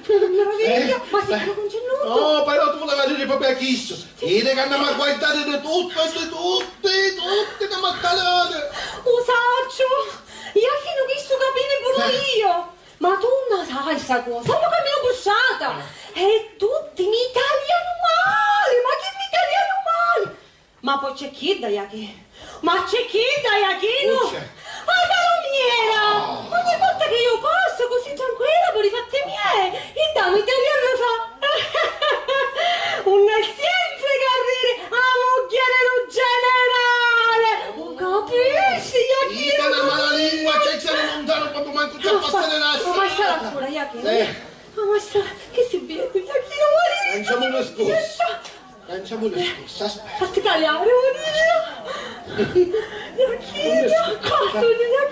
Meraviglia, ma sei proprio congenuto? No, però tu la vedi proprio a chisso. Vedi che andiamo a guardare di tutto e di tutti, da mattalone. Usaccio, io che non visto capire pure io. Ma tu non sai sta cosa, io che mi ho bussata. E tutti mi tagliano male, ma che mi tagliano male? Ma poi c'è chi da Yaki? Ma c'è chi da Yakino? Ma salumiera! Ogni volta che io passo così tranquilla per i fatti miei, il damo italiano fa una senza capire a mogliere un generale! Non capisci, Yakino? Dite una mala lingua, c'è che lontano proprio manco c'è a passare la strada. Ma sta la cura, Yakino? Ma sta, che si vede, Yakino? Lanciamo una scossa. Lanciamo una scossa, aspetta. Fatti tagliare, Yakino! Cosa?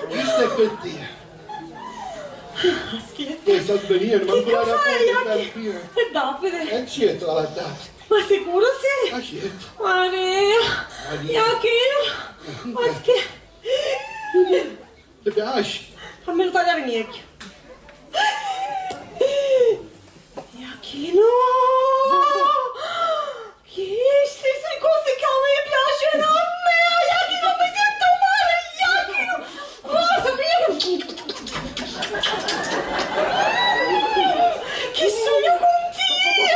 Questo è per te. Questa svenire, ma ancora la porta. È Davide. E certo la data. Ma sicuro sì? Ma certo. Maria. Yakino. Ma che... Ti piace? Fammelo tagliare niente. Yakino. Che queste cose che a me piacciono a me, Yakino, mi sento male, Yakino! Che sogno contento!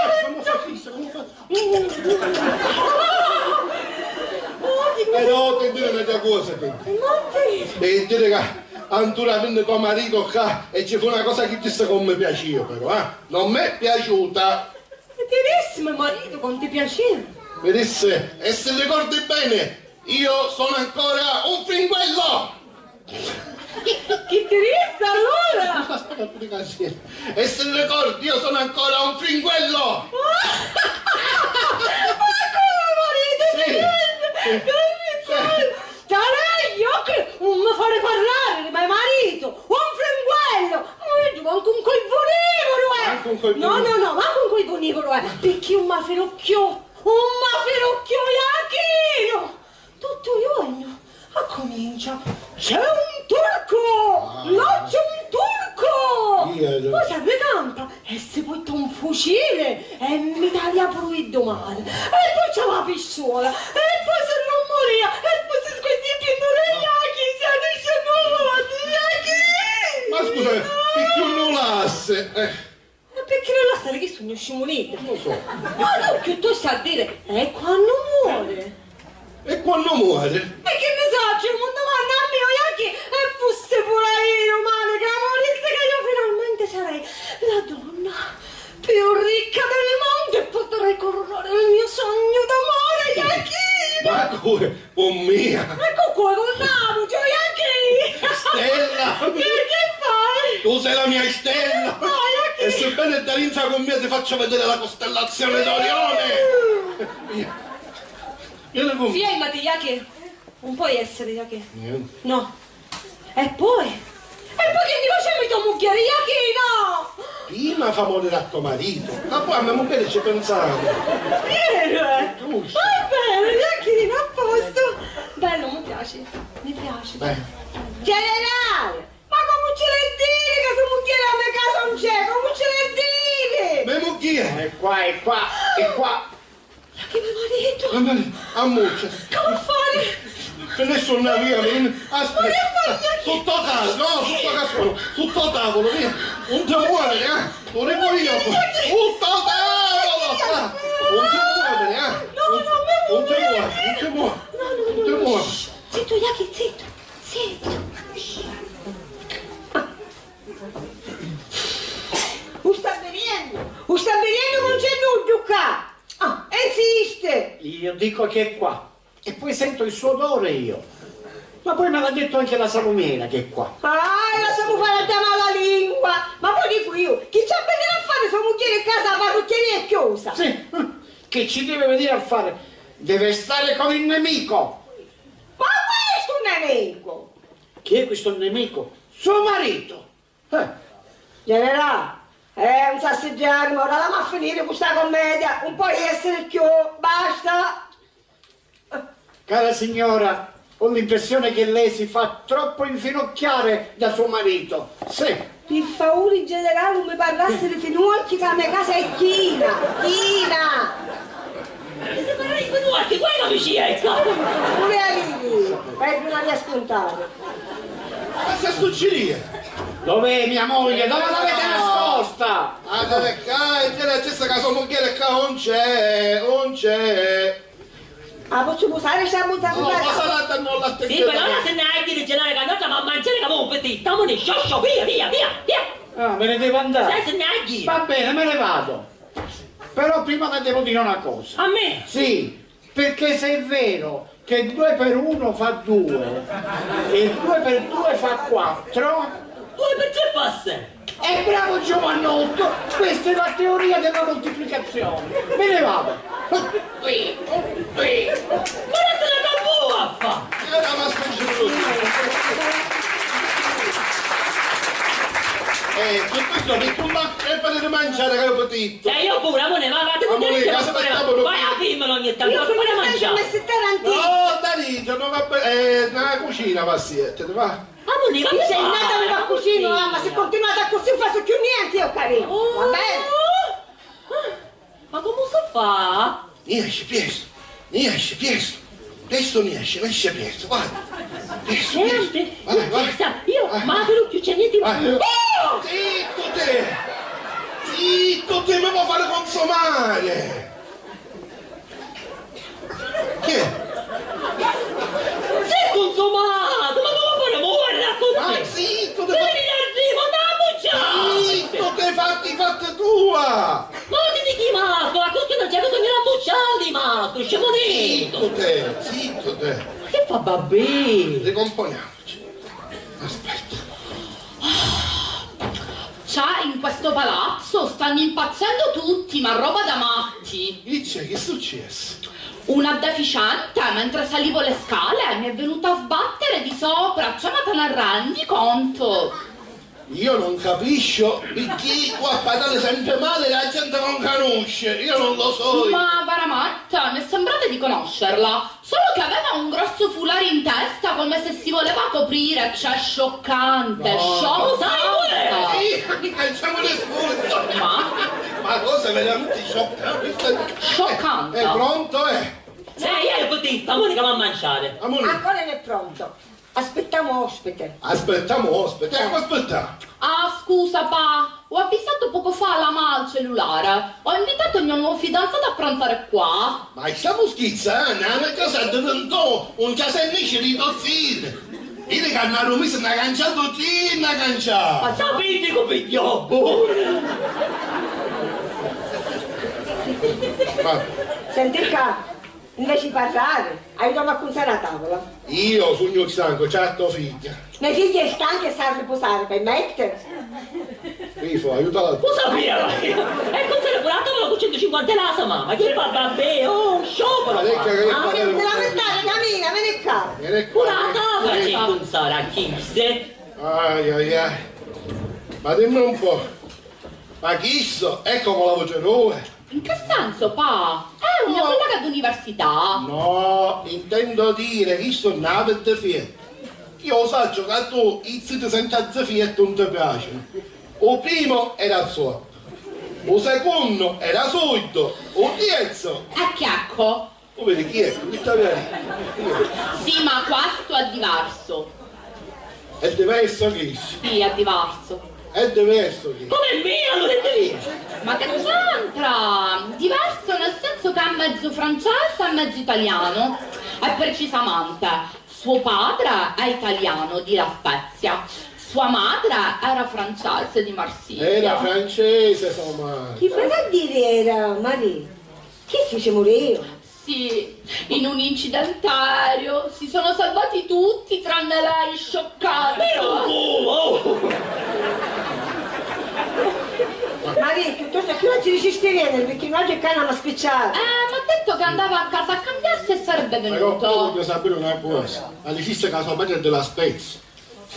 No, che dire una cosa, devi dire che Antura venne tuo marito qua e ci fu una cosa che ti sta come piaceva però, eh? Non mi è piaciuta. Interissimo marito, quanto ti piaceva? Vedesse, e se ricordi bene, io sono ancora un fringuello! Che interessa allora? E se ricordi, io sono ancora un fringuello! Ma come marito? Sì. Tareglio che non mi fare parlare di mio marito, un fringuello, manco un colpo nero, No, manco un colpo nero, perché un maferocchio, Yakino, tutto giorno, comincia, c'è un turco, là c'è un turco, poi si campa e si porta un fucile e mi taglia pure il domani, e poi c'è la pistola, e poi se non moria, e poi si squiglia più Ma scusa, perché non nullasse? Perché non la stare che sogno scimolito? Non lo so. Ma no, piuttosto a dire, e quando muore? E quando muore? E che ne so, c'è un domanda a mio Yaki e fosse pure io, male, che morisse che io finalmente sarei la donna più ricca del mondo e potrei coronare il mio sogno d'amore, Yaki! Ma come? Oh mia! Ecco qua con Naruto, Yaki! Stella! Che fai? Tu sei la mia stella! E sebbene da rinza con me ti faccio vedere la costellazione d'Orione! Vieni con me! Fiammati, Yaki! Non puoi essere, Yaki! Niente. No, E poi che mi faceva tua moglie, Iachino? Prima fa morire a tuo marito, ma poi a mia moglie ci pensavo. Vero? È vero, Iachino, a posto. Bello, mi piace. Generale, ma come ce l'hai dire che tua moglie a me casa non c'è? Come ce l'hai dire? Mia moglie! È qua. Che mi marito? Ammuccia. Come fare? Finisce una via, aspetta, sotto tavolo, sotto tavolo, via, non ti muovere, lo dico io, sotto tavolo, non ti muovere. Zitto, Iaki, zitto. Sta venendo non c'è nulla qua. Ah, esiste. Io dico che è qua. E poi sento il suo odore io. Ma poi me l'ha detto anche la salumiera che è qua. Lasciamo fare a la lingua. Ma poi dico io, chi ci ha venuto a fare sua moglie in casa la parrucchieria è chiusa? Sì, che ci deve venire a fare? Deve stare con il nemico. Ma questo è un nemico. Chi è questo nemico? Suo marito. Generale, non sa assaggiare, ma ora la va a finire questa commedia. Un po' di essere più, basta. Cara signora, ho l'impressione che lei si fa troppo infinocchiare da suo marito. Sì. Per favore, in generale, non mi parlasse di finocchi, che la mia casa è china. E se parli di finocchi, quella mi ci ecco! Pure arrivi, vai prima di ascoltare. Ma sta succedendo? Dov'è mia moglie? Dove l'avete nascosta? Andate qua, c'è questa casa moglie qua, non c'è. Ah, posso usare questa muzza No, ma salata non la Sì, però ora se ne hai di generale che andate a mangiare che avevo un petit, stiamo di scioscio, via! Ah, me ne devo andare. Sai se ne hai di? Va bene, me ne vado. Però prima ne devo dire una cosa. A me? Sì, perché se è vero che 2 per 1 fa 2 e 2 per 2 fa 4... 2 per 3 fa 6. Bravo Giovannotto, questa è la teoria della moltiplicazione. Me ne vado. Qui. Guardate la tabù a fa! Che questo mi combatte per mangiare che ho potuto. Io pure, amore, ma vado con te. Vai a filmelo ogni tanto, Io sono poi a mangiare. No, Danilo, non va bene, nella cucina va siete, va? Amore, Ti sei nata nella cucina, ma se continuate così non faccio più niente io, carino. Va bene? Ma come si fa? Niesce, presto. Presto niesce presto, guarda. Presto. Niente, Vai. io, ma per più c'è niente. Zitto te, mi vuoi fare consumare. Che è? Sei consumato, ma come fare muovere da così? Vai, zitto te. Vieni d'arrivo, Zitto te, fatti tua. Ma ti chi masco, la cosa non c'è cosa mi la bucciata di masco, scemonito. Zitto te. Che fa babì? Ricomponiamoci. Aspetta. Già, in questo palazzo stanno impazzendo tutti, ma roba da matti. Che è successo? Una deficiente, mentre salivo le scale, mi è venuta a sbattere di sopra. Cioè, ma te ne rendi conto? Io non capisco perché qua a parlare sempre male la gente non conosce, io non lo so. Ma veramente, mi sembrate di conoscerla. Solo che aveva un grosso foulard in testa, come se si voleva coprire, cioè scioccante, scioccante. Sì, facciamo l'espulso. Ma cosa veramente scioccante. Scioccante. È pronto, Sei io potete, amore che va a mangiare. Amore. Ancora non è pronto. Aspettiamo ospite. Aspetta. Ah, scusa, pa. Ho avvisato poco fa la mamma al cellulare. Ho invitato il mio nuovo fidanzato a pranzare qua. Ma stiamo scherzando, ma cosa è diventato un casellice di dozzine? Io che hanno rumesso una canciata, una canciata. Ma sapete come pioppo? Senti qua. Invece di parlare, aiutiamo a cucinare a tavola. Io sogno stanco, c'ha tua figlia. Mia figlia è stanca e sa riposare, permette? Rifo, aiutala. Lo sapeva! E cucinare pure a tavola con 150 lasa, mamma! Che fa vabbè? Oh, sciopero! Ma lei che deve Ah, fare te un la po' di- mettare, cammina, vieni qua. Vieni Pure qua. a tavola c'è cucinare a chisse! Ai ai ai. Ma dimmi un po'. Ma chi so? È come la voce nuova. In che senso, pa? È un mio collega d'università. No, intendo dire che sono nato e fietto. Io so che tu i ziti senza fietto non ti piacciono. Il primo era il suo. Il secondo era subito. Il terzo. È chiacco? Tu vedi chi è? Chi sta bene? Sì, ma questo è diverso. È diverso chi? Sì, è diverso. È diverso chi? Come mia, lo dite via! Ma che c'entra? Diverso nel senso che è mezzo francese e mezzo italiano. E precisamente, suo padre è italiano di La Spezia. Sua madre era francese di Marsiglia. Era francese, insomma. Chi poteva dire era Maria? Chi fece morire? Sì, in un incidente aereo si sono salvati tutti tranne lei, scioccata. Maria, piuttosto che oggi resisti bene, perché oggi è canna speciale. Mi ha detto che andava a casa a cambiarsi e sarebbe Però venuto. voglio sapere una cosa. All'esiste che sua madre è della Spezia.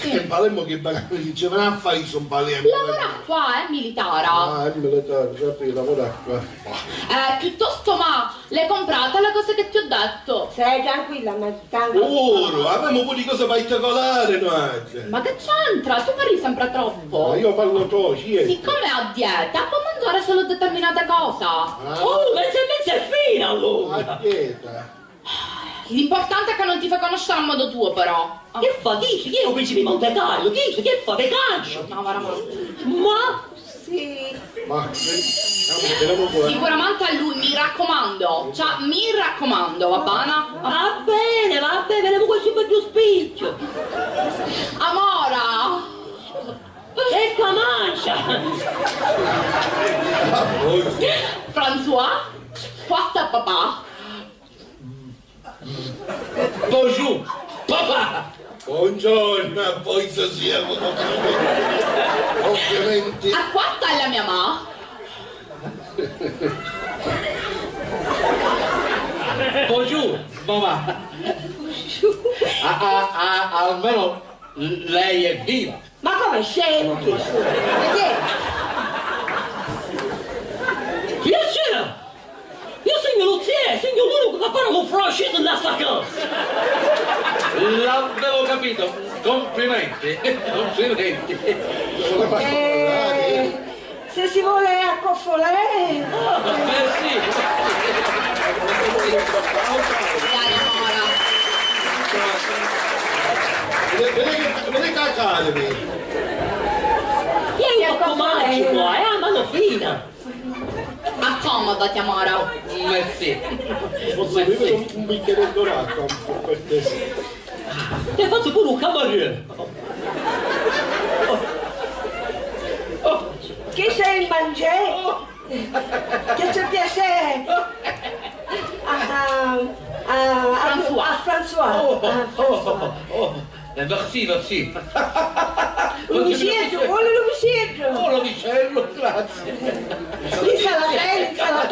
E Palermo che diceva non fa io sono Palermo. Lavora qua, è militare. Ah, è militare, sapete, lavora qua. Piuttosto ma, le comprate le cose che ti ho detto? Stai tranquilla, ma tanto. Oro, abbiamo pure di cose particolari noi. Ma che c'entra? Tu parli sempre troppo. Ma io parlo to, chi è? Siccome è a dieta, può mangiare solo determinate cose. Oh, mezzo è fine allora! A dieta. L'importante è che non ti fai conoscere a modo tuo, però. Che fa? Dici? Chi è un principe di Monte Carlo? Dici? Che fa? Te cancio? No, veramente. Ma... Sì. Ma vediamo qua. Sicuramente a lui, mi raccomando. Cioè, mi raccomando, va bene? Va bene, vediamo quel super giù spicchio! Amora! Ecco mancia! François? Questo è papà. Bonjour, papà! Buongiorno, poi sia ovviamente. E questa è la mia mamma. Bonjour, mamma! Almeno lei è viva! Ma come scemo che sono? Perché? Piacere! Io segno Luzier, segno l'unico che parla con francese nella sta casa! L'avevo capito, complimenti, complimenti! Se si vuole accoffolare. Sì! Dai, amora. Vedi cacare. Io un po' magico, a mano fina! Accomodati, amora. Merci! Posso bere un bicchiere d'acqua per te? Te faccio pure un cameriere! Chi sei il mangiare? Che c'è piacere? A François. Merci, merci! L'uvicello, vuole l'uvicello. Oh, l'uvicello, grazie! L'insalatella.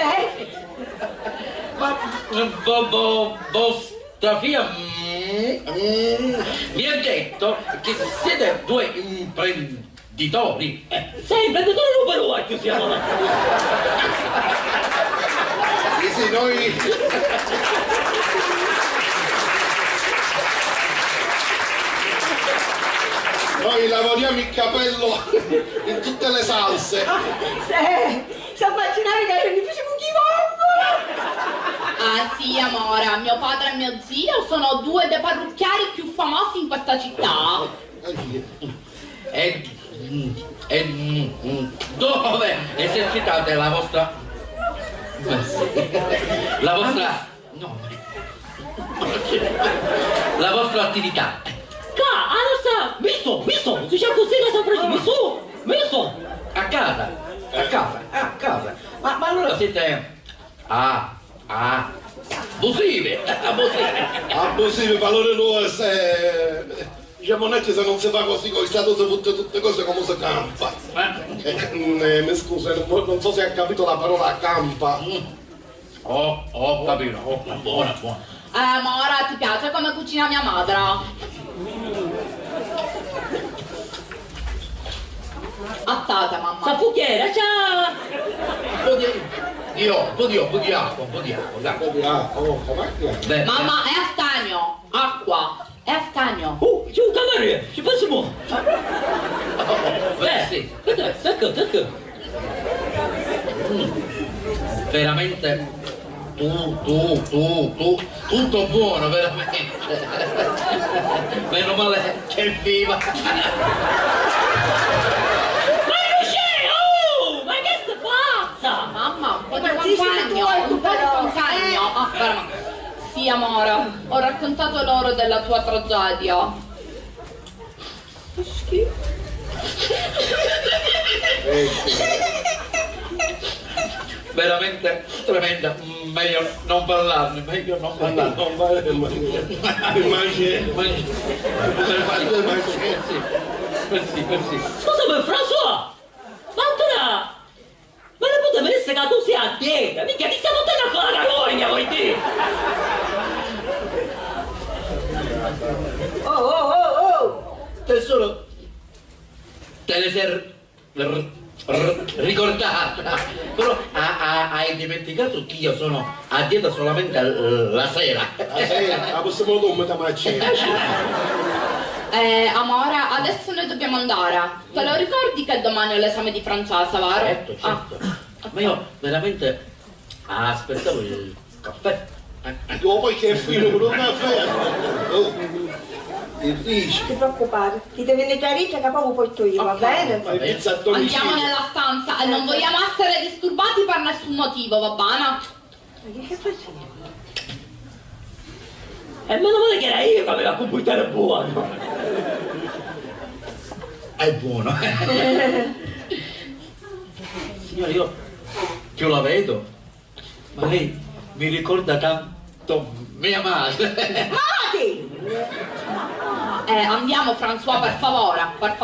Ma vostra figlia mi ha detto che siete due imprenditori. Sei imprenditore numero uno che siamo là! Sì, noi. Noi lavoriamo il capello in tutte le salse. Sta immaginare che mi facevo chi Ah sì, amora, mio padre e mio zio sono due dei parrucchieri più famosi in questa città. E dove esercitate la vostra... La vostra... No. La vostra attività? Allora, misto, si c'è così che sempre misto! A casa? Ma allora siete... Abusivi. Abusivi, valore loro se... Diciamo non è che se non si fa così con il Stato si fotte tutte cose come si campa. Mi scusa, non so se ha capito la parola campa. Ho capito. Buona. Ma ora ti piace come cucina mia madre? Alzate, mamma. Saffucchiera, ciao! Un po' di acqua, dai. Com'è che è? Beh, Mamma, è a stagno. Acqua. È a stagno. Giù, cameriere, ci pensi mo'? sì. Ecco. Veramente tutto buono, veramente. Meno male che è viva. Ma che sei pazza? Mamma, un po' di Ma sì, compagno, tu un po' di però, compagno. Ferma. Sì, amore, ho raccontato loro della tua tragedia. Veramente tremenda, meglio non parlarne. Non vale immagine. Scusami, François! Ma Antonà! Ma ne poteva essere che tu sia a dieta? Mica ti stiamo tenendo con la carogna, vuoi dire? Oh! Tesoro, te ne sei ricordata, però hai dimenticato che io sono a dieta solamente la sera. La sera, la possiamo dormire da macchina. Amore, adesso noi dobbiamo andare. Te lo ricordi che domani ho l'esame di francese, vero? Certo. Ma io veramente aspettavo il caffè. Io poi che è fino per un caffè. Il dici. Non ti preoccupare, ti devi ne chiarire che poi porto io, va bene? Andiamo nella stanza e non vogliamo essere disturbati per nessun motivo, va bene? Ma che facciamo? E meno male che era io che aveva computere buono. È buono. Signore, io più la vedo, ma lei mi ricorda tanto mia madre. Mati! Andiamo, François, per favore. Ma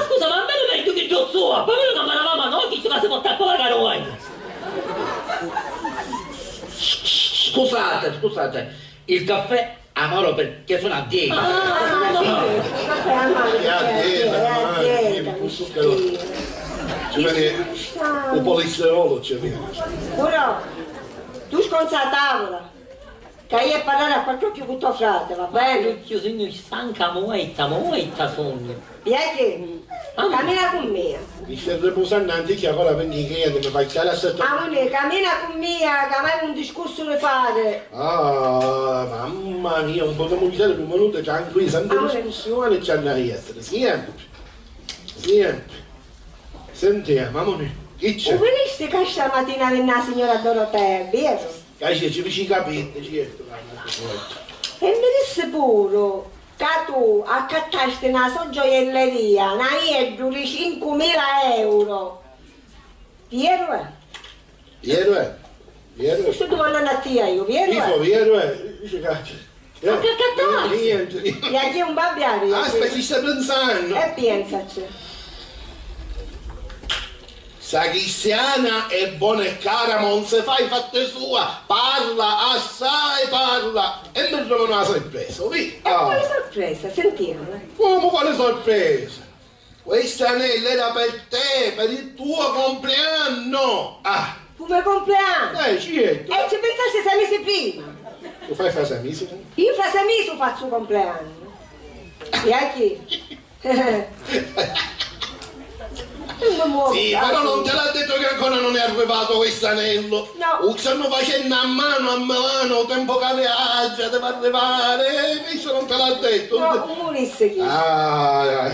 scusa, ma almeno meglio che giù sua, poi non me la mamma noi che si va a portare con la carogna. Scusate, il caffè amaro perché sono a dieta. Ci viene un polistirolo, ci viene. Però, tu sconza la tavola, che io parlare a qualche più con tuo frate, va bene? Io sono stanca, moita sogno. Vieni, cammina con me. Mi stai riposando anche ora prendi che mi fai stare a sette. Amore, cammina con me, che abbiamo un discorso da fare. Ah, mamma mia, un po' di mobilità per un minuto tranquillo, senza discussione c'è da essere, sempre. Sentiamo, amore, che c'è? O veniste che stamattina venne la signora Dorotea, vero? Ci vicini i capelli, certo. E mi disse pure che tu accattaste una sua gioielleria, una iedru di 5.000 euro. Vero è? Vero. Questo tu voglio andare a tia io, vero è? Vero è. Dice caccia. Ma che accattaste? Niente. E a chi è un babbiare? Aspetta, ci stai pensando. E pensaci. Sa cristiana è buona e cara, ma non si fa i fatti sua, parla, assai parla, e mi trovo una sorpresa, vedi? E quale sorpresa, sentiamo. Come quale sorpresa? Questo anello era per te, per il tuo compleanno! Come compleanno? Certo! E ci pensaste 6 mesi prima? Tu fai fra 6 mesi? Io fra 6 mesi faccio il compleanno. E a chi? Sì, però non te l'ha detto che ancora non è arrivato questo anello. No. Lo stanno facendo a mano, tempo che viaggia, deve arrivare. Questo non te l'ha detto. No, un morisse chi? Va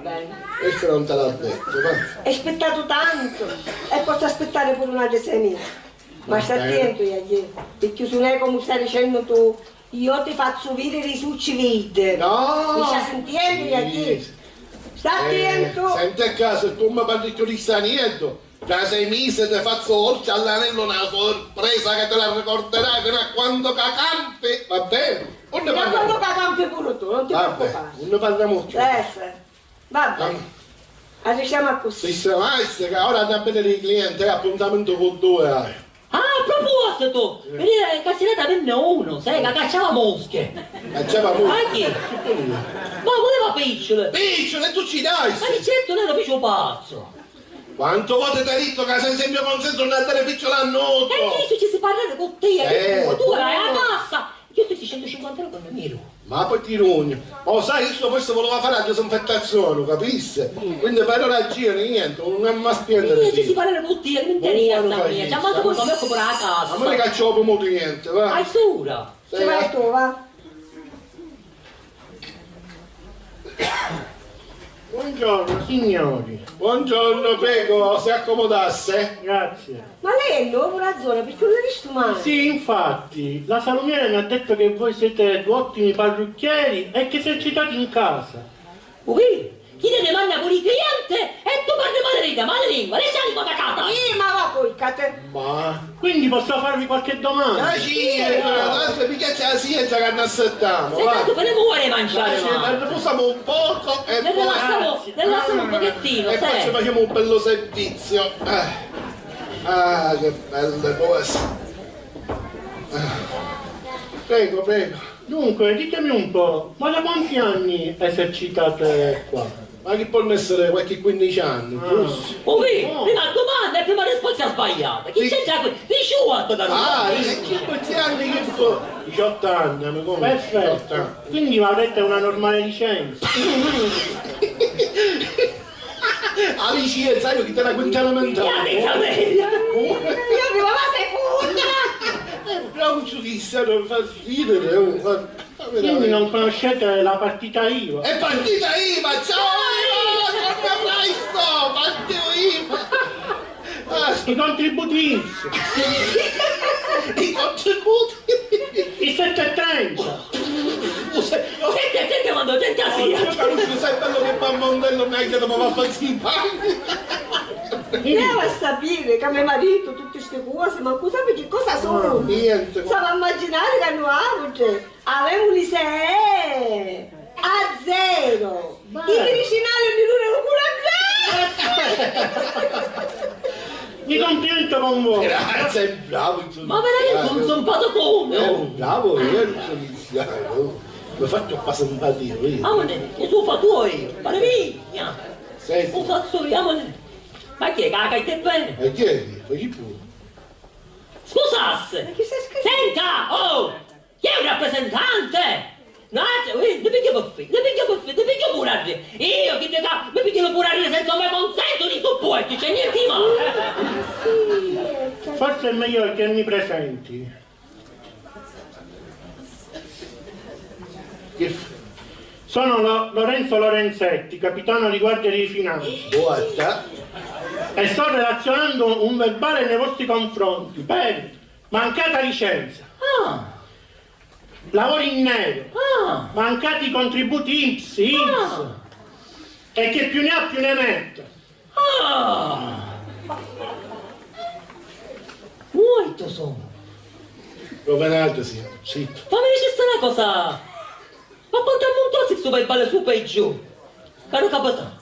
bene. Questo non te l'ha detto, va. Hai aspettato tanto e posso aspettare pure un altro 6 mesi. Ma stai attento, Iaghi, perché se non è come stai dicendo tu, io ti faccio vedere i succi vite. No! Mi stai sentendo, Iaghi? Sta attento! Senti a caso, tu mi parli di straniero, Fra 6 mesi ti faccio oltre all'anello una sorpresa che te la ricorderai fino a quando cacampi, va bene? Non ne Ma quando parliamo. cacampi pure tu, non ti Vabbè, preoccupare. non ne parliamo più. Va bene. Diciamo così. Sistemasse che ora andiamo a vedere i clienti, appuntamento con 2 ore. Ah, a proposito, venire cassinetta venne uno, sai, che cacciava mosche. Facciamo molto. Ma chi? Ma voleva picciole. Picciole, tu ci dai! Ma di certo non era più pazzo. Quanto volte ti ha detto che senza il mio consenso non andare picciole a noto? E adesso ci si parla con te, tu vai alla no. cassa. Io ti 150 euro non mi ero. Ma poi ti rogno. Oh, sai, io forse voleva fare la disinfettazione, capisci? Quindi per ora gira niente, non è mai spendere. Io ci si parla con te, non mi interessa a me. Ci ha mandato poi come pure la A me ne cassa. caccio proprio molto niente, va? Hai sura. Ci vai tu, va? Buongiorno signori, Buongiorno, prego, si accomodasse? grazie. Ma lei è nuovo la zona, perché non l'hai visto mai? Sì, infatti, la salumiere mi ha detto che voi siete 2 ottimi parrucchieri e che esercitate in casa. Ui, chi te ne manda con i clienti e tu parli male lingua, lei c'ha lingua cacata. Ma va poi, cate. Ma... Quindi posso farvi qualche domanda? adesso mi piace la siegia che ne assettiamo, Se va? tanto ve ne vuole mangiare, ma. Ne riposiamo un poco e Ne poi... rilassiamo un pochettino, E poi ci sai. facciamo un bello servizio. Ah, che belle cose. Prego, prego. Dunque, ditemi un po', ma da quanti anni esercitate qua? Ma che può essere qualche 15 anni, giusto? Ui, prima domanda e prima risposta sbagliata. Chi c'è già qui? Dici quanto da Ah, noi? 5 anni che fu? 18 anni, amico mio. 18 Perfetto, anni. quindi mi avrete una normale licenza. La licenza, io che te la quintana mentale. Io Io ma seconda! Bravo giudizio, non fa ridere. Quindi non conoscete la partita IVA. È partita IVA, ciao IVA, torna presto, partito IVA. I contributi INPS, I contributi. i 7,30. Senti quando gente Io sia. capisco, sai bello che bammondello mi hai chiesto, ma va a farsi i panni. Lei va a sapere che mio marito tutte queste cose, ma sapete che cosa sono? Niente. Stavo a immaginare che non avevo un liceo a 0. I medicinali di luna Mi complimento con voi. Grazie, è bravo. Ma veramente non sono pato come? Bravo, io non sono iniziato. Mi faccio passare un patino io. Amone, che tu fa tuoi, fare mia. Senti, Un cazzo io, amone. Ma chi è caga e te bene? e chiedi, fai pure. Scusasse! Chi stai scherzando? Senta! Oh! Chi è un rappresentante? No, ne piglio pure a te! Io che mi piglio pure a te senza me consenso di supporti, c'è niente di male! Forse è meglio che mi presenti. Sono Lorenzo Lorenzetti, capitano di Guardia di Finanza, Guarda. e sto relazionando un verbale nei vostri confronti per mancata licenza, lavori in nero, mancati contributi INPS, INPS, e che più ne ha più ne metta. Molto sono! Provenate, sì, zitto. Ma mi dice sta una cosa! Ma quanto ammontò questo verbale su e giù? Caro capitano!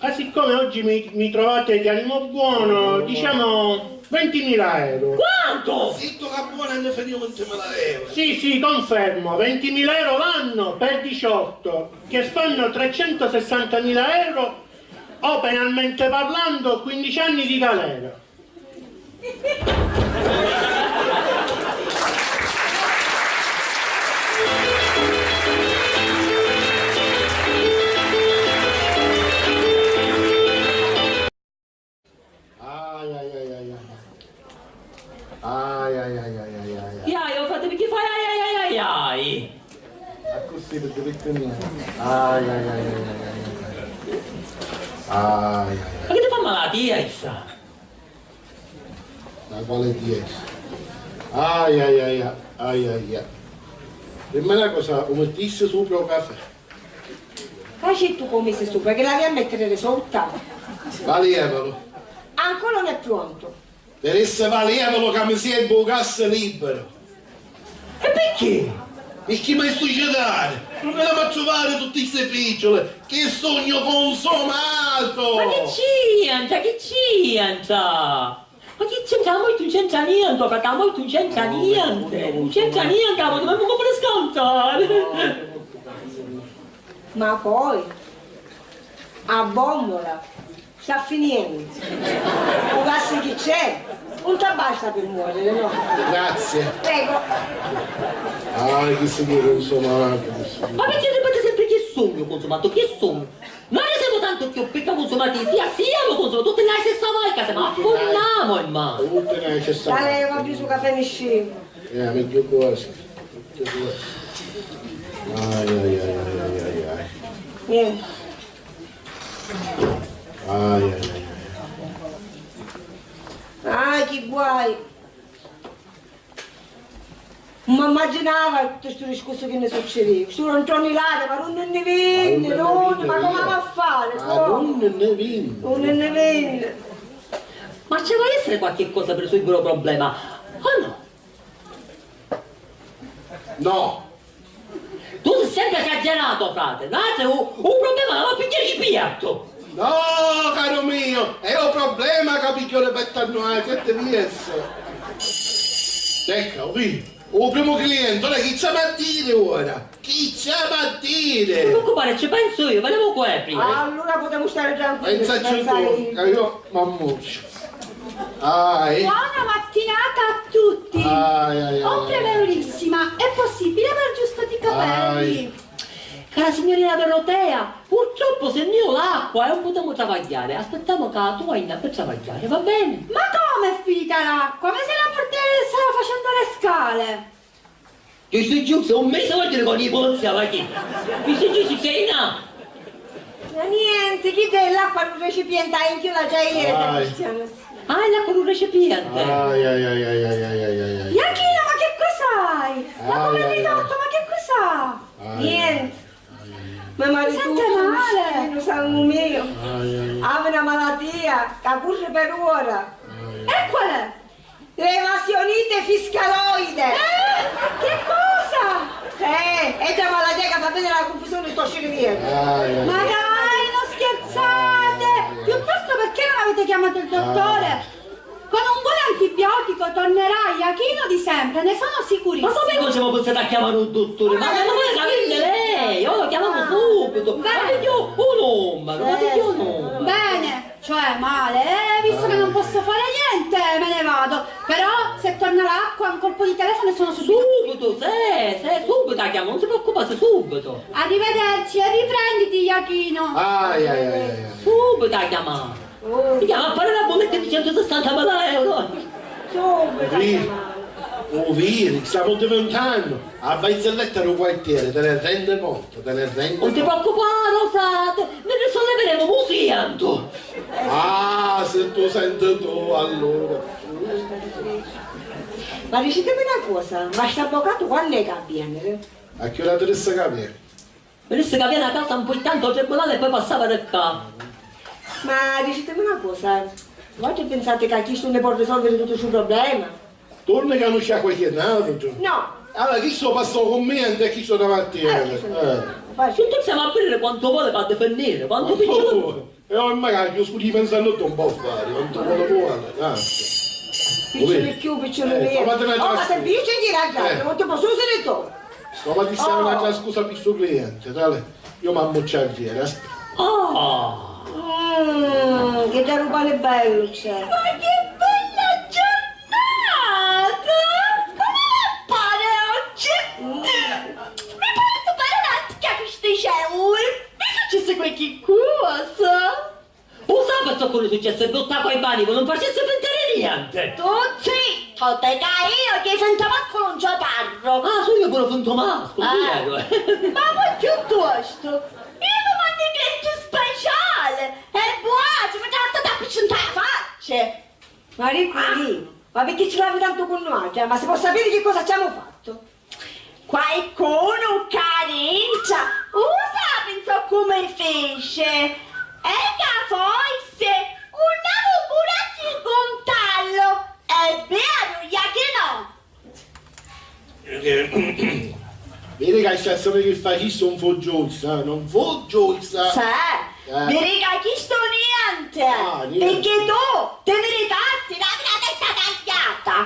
Ma siccome oggi mi trovate di animo buono, diciamo 20.000 euro. Quanto? Zitto che buona ne finiamo 20.000 euro. Sì, confermo, 20.000 euro l'anno per 18, che fanno 360.000 euro o penalmente parlando 15 anni di galera. Iaio, fatemi chi fai ai. A così perché vecchio ai. Ma che ti fa malattia, issa? La quale di essa? Ai. Dimmi una cosa, lo mettisse sopra il caffè? Facci tu come sei sopra, che la vai a mettere risolta. Valievalo. A ancora non è pronto. Per essere valevolo che mi serve un gas libero. E perché? Perché mi succedere? Non me la faccio fare tutte queste picciole, che sogno consumato! Ma che c'entra, che c'entra? Ma che c'entra? Molto non c'entra niente, fratello, molto non c'entra niente. Non c'entra niente, ma non mi può scontare. Ma poi, a bombola, sta finendo. Un gas che c'è, non ti basta per muovere, no? Grazie. Prego. Ah, che sogno consumato. Ma perché ripete sempre che sogno consumato, che sogno? Non ne siamo tanto più perché consumati, via siamo consumati, tutte la stessa volta, ma affonniamo in mano. Tutte ne c'è stato. Dale, va più su caffè miscino. Meglio cosa. Ai. Niente. Ai. Ah, che guai! Ma immaginava tutto questo discorso che ne succedeva. Questo non torni là, ma non ne venne, non, ma come va a fare? Non ne venne. Non ne venne. Ma ci vuole essere qualche cosa per risolvere il problema? O no? No. Tu sei sempre esagerato, frate, no? C'è un problema, ma picchiare di piatto. No, caro mio, è un problema che picchio le pettannoie, che devi essere? Ecco, qui. Il primo cliente, ora chi c'è a dire ora? Chi c'è a Non ti dire? preoccupare, ci penso io, vediamo qua prima. Allora potremmo stare tranquilli. Pensaci tu, che io m'ammuccio. Ai. Buona mattinata a tutti! Ai. Oh, preverissima, è possibile aver giusto di capelli? Cara signorina Dorotea, purtroppo se io l'acqua e non potremo travagliare, aspettiamo che tu vai in per travagliare, va bene? Ma come è finita l'acqua? Ma se la portiere stava facendo le scale? Io sto giù, se un mese vuol dire con i polizia, va chi? Mi sto giù, si sei in acqua. Ma niente, chi dà l'acqua in un recipiente, anche io la già ieri, Vai. Cristiano. Ah, è l'acqua in un recipiente. Ai. Iachino, ma che cos'hai? Ma come hai ridotto? Ma che cos'ha? Niente. Ma marito, Sente male. lo sangue mio. Ha una malattia che corre per ora. E qual è? L'evasionite fiscaloide. Che cosa? È una malattia che fa bene la confusione di toscere via. Ma dai, non scherzate! Piuttosto perché non avete chiamato il dottore? Con un buon antibiotico tornerà Iachino di sempre, ne sono sicurissima. Ma come siamo pensati a chiamare un dottore? Ma non vuole capire lei? Io lo chiamiamo subito. Ma io un numero, ma io un numero. Bene, cioè male, visto che non posso fare niente, me ne vado. Però se torna l'acqua, un colpo di telefono e sono subito. Subito, subito la chiamo, non si preoccupare, subito. Arrivederci e riprenditi Iachino. Ai. Subito la chiamata. Mi chiama a fare la bolletta di 160.000 euro. Viri, stiamo diventando. A barzelletta un quartiere, te ne rende conto, Non ti preoccupare, frate, ne risolleveremo musianto. Ah, se tu senti tu, allora. Ma dicetemi una cosa, ma sta avvocato quando è che avviene? A che ora dovresti capire? Venisse che viene a casa un po' intanto al tribunale e poi passava da qua. Ma dicetemi una cosa, voi pensate che chi ne può risolvere tutto il suo problema? Torna che non c'è qualche nato. No. Allora, chi sto passo con me e chi sto davanti a te? Tutti siamo a aprire quanto vuole per finire, quanto piccolo. E magari io scusi pensando tu un po' a fare, quanto vuole, Piccioli più, piccioli meno. Ma se dice chi ragione, non ti posso usare tu. Ma ti serve una scusa per il suo cliente, tale? Io mi ammuccio via, aspetta. Che da rubare bello c'è. Ma che bella giornata! Come le pare oggi? Mi porto bene avanti che questi cieli. Mi è successo qualche cosa? Sabato quello successo è buttato coi bani, non facesse pentare niente. Tu zitto, te che io che sento masco non ci parlo. Ah, sono io quello fantomasco, prego. Ma poi piuttosto, io domando un cliente speciale. E buono, mi tanto da appiccicare la faccia. Ma lì, ma perché ci lavi tanto con noi? Cioè, ma si può sapere che cosa ci abbiamo fatto? Qualcuno carincia, usa penso come fece. E che forse una buratina un tallo. È vero, Iachino? Vedi che stesso che facesse un foggiosa, non foggiosa. Sì, mi riga chi sto niente. Niente. Perché tu ti meritasti la testa tagliata.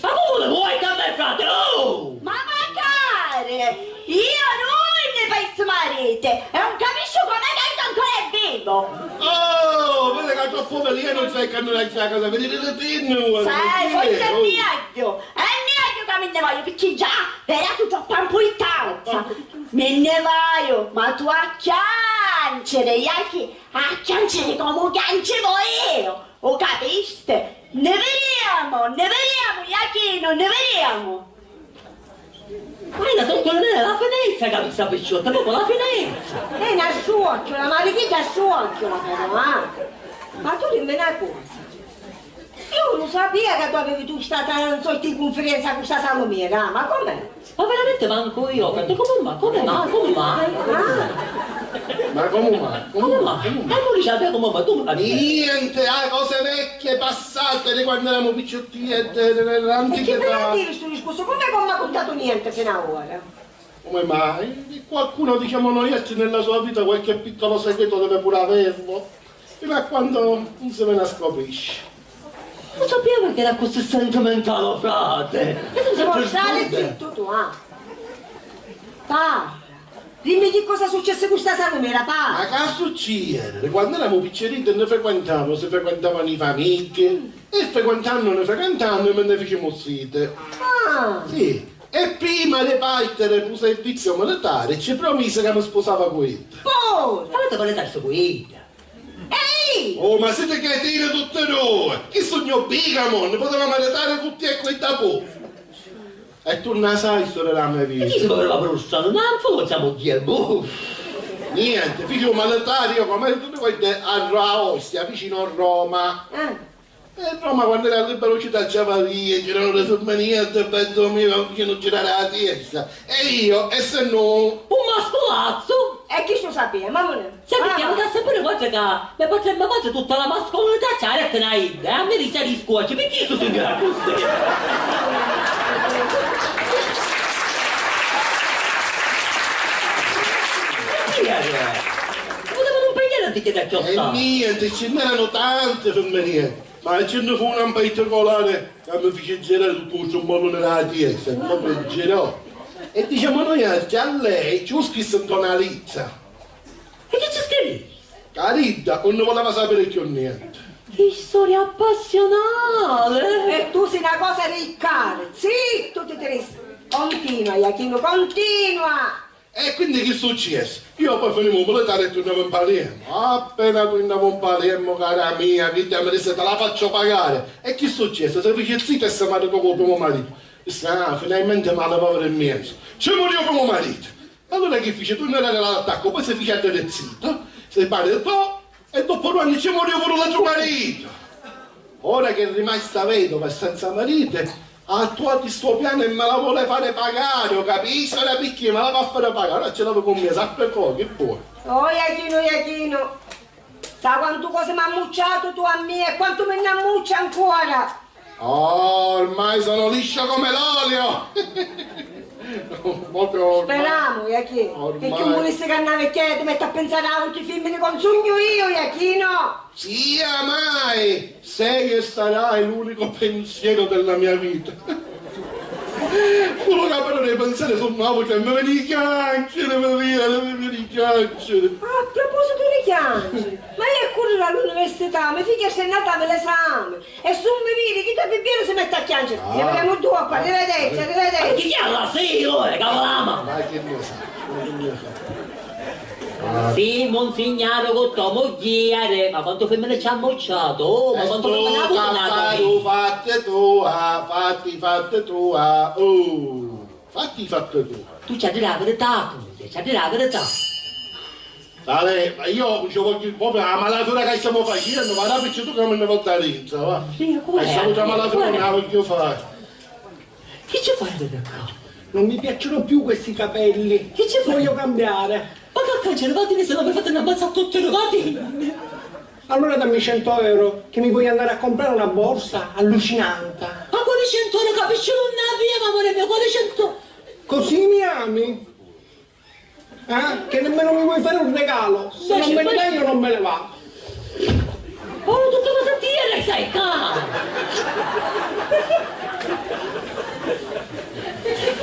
Ma come vuoi che a me, frate? Oh! Ma magari, io lui ne penso marite. E non capisco come che ancora è vivo. Oh, vedi che è troppo veleno, non sai che non hai questa cosa, vedete le pinne. Sai, forse è meglio che me ne voglio, perché già era tu troppo ampuitata. Me ne voglio, ma tu a chiancere, Iaki, a chiancere come chiancevo io, o capiste? Ne vediamo, Iachino, ne vediamo. Guarda, sotto la finestra che mi sta picciotta, proprio la finestra. È una suocchiola, ma di chi è suocchiola però, Ma tu dimmi una cosa. Io non sapevo che tu avevi tu stata in sorta di conferenza con questa Salomera, ma com'è? Ma veramente manco io, frate, come mai? Ma come mai? Come mai? E non dice come mai, tu la Niente, cose vecchie, passate, di quando eravamo picciottini e E che me la dell'antichità. dire sto discorso? Come non mi ha contato niente fino ad ora? Come mai? Qualcuno, diciamo noi, nella sua vita qualche piccolo segreto deve pure averlo, fino a quando non se me ne scoprisce. Non sapevo che era così sentimentale, frate. E tu sei Vuoi stare zitto tu, Parla. Dimmi che cosa è successo con questa Salomera, Ma parla. che succede? Quando eravamo picceriti ne frequentavamo, si frequentavano i famiglie, e frequentando, e me ne facciamo site. Ah, Sì, e prima di partire per servizio militare ci promise che mi sposava qui. pure. Avete parlato su guida. Ehi! Oh, ma siete cretine tutte e due! Che sogno bigamon, potevamo arredare tutti e qui da poco. E tu non sai storia della mia E chi vita. si doveva bruciare? Non facciamo dietro. Niente, figlio militare, io come tutti quanti a Ostia, vicino a Roma. E Roma quando era libero ci tacciava via, c'erano le femminette, penso mio, che non girare la testa. E io, e se no... Un mascolazzo. E chi lo sapeva, ma non è? Sapete, mi dà sempre guarda che mi potrebbe mangiare tutta la mascolinità, c'è retta una idea, a me li sei di scuoci, perché sto signora così? Potevano impegnare di chiedere E niente, ce n'erano tante femminette. Ma ce ne fu una in particolare che mi fece girare tutto un mondo nella testa, proprio girò. E diciamo noi a lei ci ho scritto in tonalizza. E che ci scrivi? Carita, non voleva sapere più niente. Che storia appassionale! E tu sei una cosa ricca. Zitto, ti triste. Continua, Iachino, continua. E quindi che successe? Io poi finimo militare e tornavo in Palermo. Appena tornavo in Palermo, cara mia, vita mi disse te la faccio pagare. E che successe? Se fece zitto e si maritò con mio marito. Disse, finalmente me la povera in mezzo. Ci murió con mio marito. Allora che fece? Tornare all'attacco, poi si fece a tenere zitto, si maritò e dopo 2 anni ci murió pure l'altro marito. Ora che è rimasta vedova e senza marito, ha attuato il suo piano e me la vuole fare pagare, capisci? Ora perché me la va a fare pagare? Ora ce l'avevo con me, sempre cosa, che vuoi? Oh, Iachino. Sa quanto cose mi ha ammucciato tu a me e quanto me ne ammuccia ancora. Oh, ormai sono liscio come l'olio! Proprio ormai. Speriamo, Iachino. Ormai. Che chi volesse che andare vecchietta ti mette a pensare a tutti i film di consegno io, Iachino. Sia mai! Sei e sarai l'unico pensiero della mia vita. Solo che però ne pensare sono nuovo, cioè mi vedi chiacchiere, mi vedi chiacchiere. A proposito di chiacchiere, ma io corro all'università, mia figlia si è nata per l'esame e su mi vedi chi da bibbiere si mette a chiacchiere. Ne vediamo due qua, arrivederci. Chi è la sì, cavolama? Ma che ne sa? Sì, monsignaro con tua moglie, ma quanto femmine ci ha mocciato? Oh, ma quanto femmine ha buonato? Fatti tua. Oh, fatti tua. Tu ci hai la verità, ci hai la verità. Dale, ma io ci voglio proprio la malatura che stiamo facendo, ma rapici tu che me ne volta rinza, va? Sì, come E saluta malatura non la voglio fare. Che ci fai da qua? Non mi piacciono più questi capelli. Che ci fai? Voglio cambiare. Ma che cancellavati se non mi fate ammazzare tutti i levati? Allora dammi 100 euro, che mi voglio andare a comprare una borsa allucinante. Ma quale 100 euro capisci non ne abbiamo, amore mio, quale 100? Così mi ami? Che nemmeno mi vuoi fare un regalo? Se non me ne vai io non me ne vado. Oh, tutto cosa dire, sai, cara?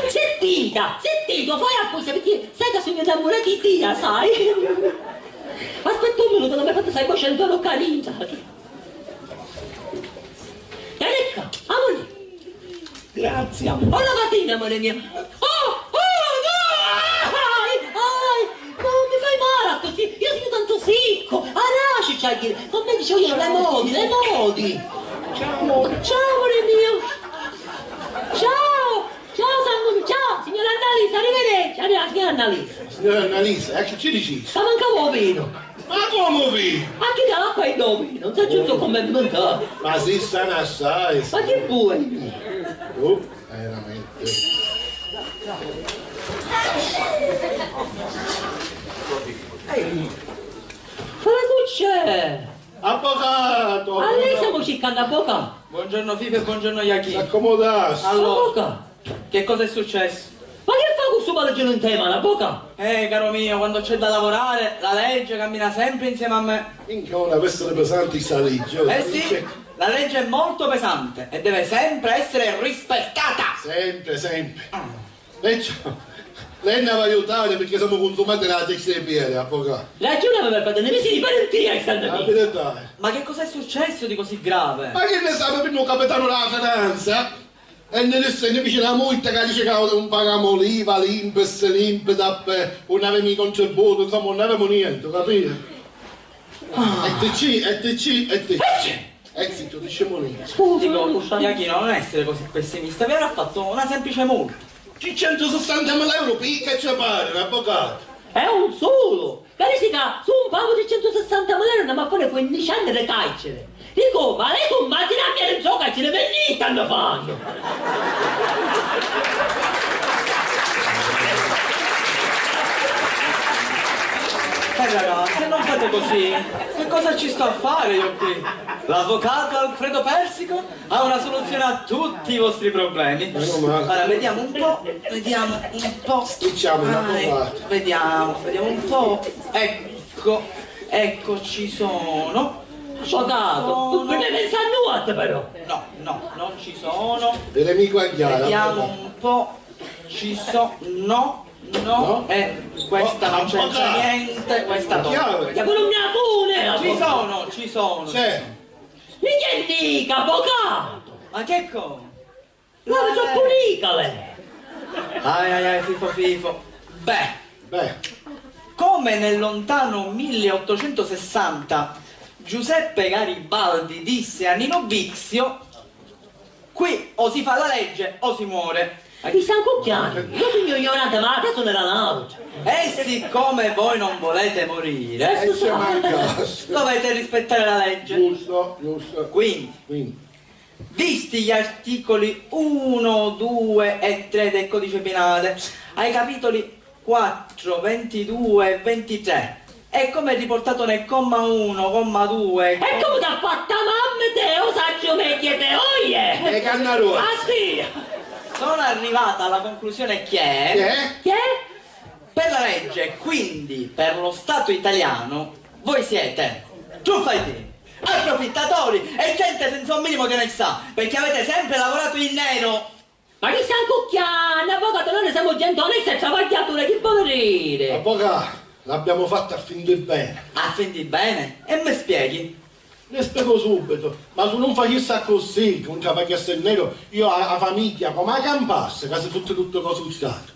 Sentito, fai apposta, perché sai che sono innamorata di te, sai? Aspetta un minuto, non mi hai fatto, sai, poi 100 euro carina. E ecco, amore. Grazie, amore. Oh, la mattina, amore mio. Non mi fai male così, io sono tanto secco. Araci, c'hai a dire. Non mi dicevo io, le modi. Ciao, amore. Ciao, amore mio. Ciao, Sangue, ciao, signora Annalisa, arrivederci. Arriva, signora Annalisa. Signora Annalisa, che ci dici? Sta mancavo vino. Ma come vi? Anche da l'acqua e do vino, non sai giusto come montare. Ma si stanno assai. Ma che vuoi? Veramente. Cosa c'è? Avvocato! A lei stiamo cercando avvocato. Buongiorno Fife e buongiorno Iachino. Accomodarsi. Allora, Avvocato? che cosa è successo? Ma che fa questo paleggio in tema, l'avvocato? Caro mio, quando c'è da lavorare, la legge cammina sempre insieme a me. Minchia, una pessima pesante sta legge. Sì, la legge è molto pesante e deve sempre essere rispettata. Sempre. Perciò, lei ne va aiutare perché siamo consumati nella testa di piede, avvocato. Ragione per fare, ne mesi di Valentina che stanno La lì. verità è. Ma che cosa è successo di così grave? Ma che ne sa per un capitano della finanza? E ne dice la multa che dice che non paghiamo l'IVA, l'INPS, l'INPDAP, non avevamo i contributi, insomma non avevamo niente, capito? ETC. Zitto, diciamo niente. Dico, Iachino, non essere così pessimista, vi avrà fatto una semplice multa. 160.000 euro, picca e ci pare, avvocato. È un solo. Caristica, su un pavo di 160 euro andiamo a fare 15 anni di carcere. Dico, ma lei con mattinare in gioco ce ne venite hanno fatto. Ragazzi, non fate così. Che cosa ci sto a fare io qui? L'avvocato Alfredo Persico ha una soluzione a tutti i vostri problemi. Ora, vediamo un po'. Diciamo, l'avvocato. Vediamo un po'. Ecco, ci sono. Avvocato, non ne pensa a nuoto però. No, non ci sono. Delle mico a chiara. Vediamo un po'. Ci sono. No, questa non c'entra niente, questa no. Che quello mia pune! Ci sono. C'è. Mi che dica, avvocato! Ma che cosa? Ma sono pulita lei! Ai, Fifo. Beh, come nel lontano 1860 Giuseppe Garibaldi disse a Nino Vizio, qui o si fa la legge o si muore. Ma chi sta cucchiando? Io sono ignorante, ma adesso nella nave. E siccome voi non volete morire, dovete rispettare la legge. Giusto. Quindi, visti gli articoli 1, 2 e 3 del codice penale, ai capitoli 4, 22 e 23, e come riportato nel comma 1, comma 2... E come t'ha fatta mamma te, o saggio me chiede oie? E cannarone. Ah sì! Sono arrivata alla conclusione che per la legge, quindi per lo Stato italiano, voi siete truffaldini, approfittatori e gente senza un minimo di onestà, perché avete sempre lavorato in nero. Ma chi sta cucchiando? Avvocato, noi siamo gente onesta e travagliature, che poverine! Avvocato, l'abbiamo fatta a fin di bene. A fin di bene? E mi spieghi? Le spiego subito, ma se non facesse così, che non ci pagasse il nero, io a famiglia come a campasse, che si fosse tutto cose sul Stato.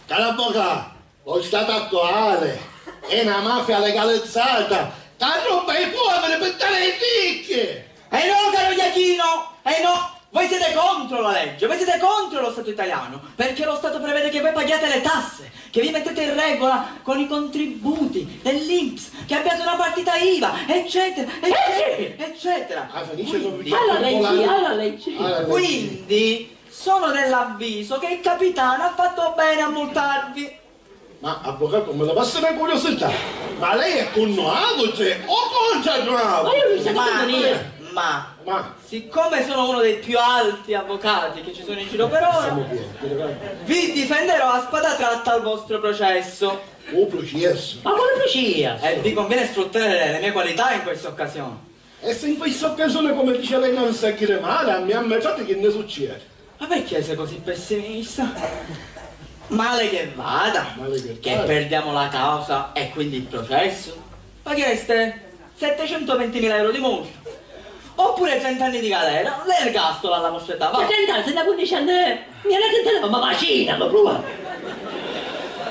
Caro avvocato, lo Stato attuale è una mafia legalizzata, che ruba i poveri per dare ai ricchi! No, caro Iachino, no! Voi siete contro la legge, voi siete contro lo Stato italiano, perché lo Stato prevede che voi paghiate le tasse, che vi mettete in regola con i contributi dell'INPS, che abbiate una partita IVA, eccetera. Alla legge. Quindi sono dell'avviso che il capitano ha fatto bene a multarvi. Ma avvocato, me la passa una curiosità. Ma lei è connoato, cioè, o congiornato? Ma io non so che venire. Ma siccome sono uno dei più alti avvocati che ci sono in giro per ora, vi difenderò a spada tratta al vostro processo. Oh, processo. Ma quale processo? E vi conviene sfruttare le mie qualità in questa occasione. E se in questa occasione, come dice lei, non sa dire male, a me ammazzate che ne succede? Ma perché sei così pessimista? Male che vada, che perdiamo la causa e quindi il processo. Paghereste 720.000 euro di multa. Oppure 30 anni di galera, l'ergastolo alla vostra età, va? 30 anni, se da 15 anni mi era 30 anni, ma macina, ma prova.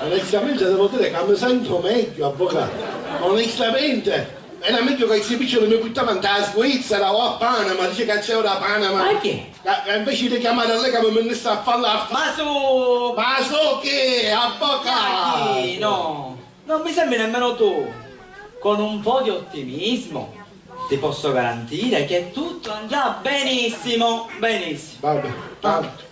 Onestamente devo dire che mi sento meglio, avvocato. Onestamente. Era meglio che si piccioli mi buttavano da Svizzera o a Panama, dice che c'è ora a Panama. Ma che? Invece di chiamare a lei che mi venisse a fare Ma su! Ma so che, avvocato! No, non mi sembri nemmeno tu. Con un po' di ottimismo ti posso garantire che tutto andrà benissimo, benissimo. Vabbè, tanto.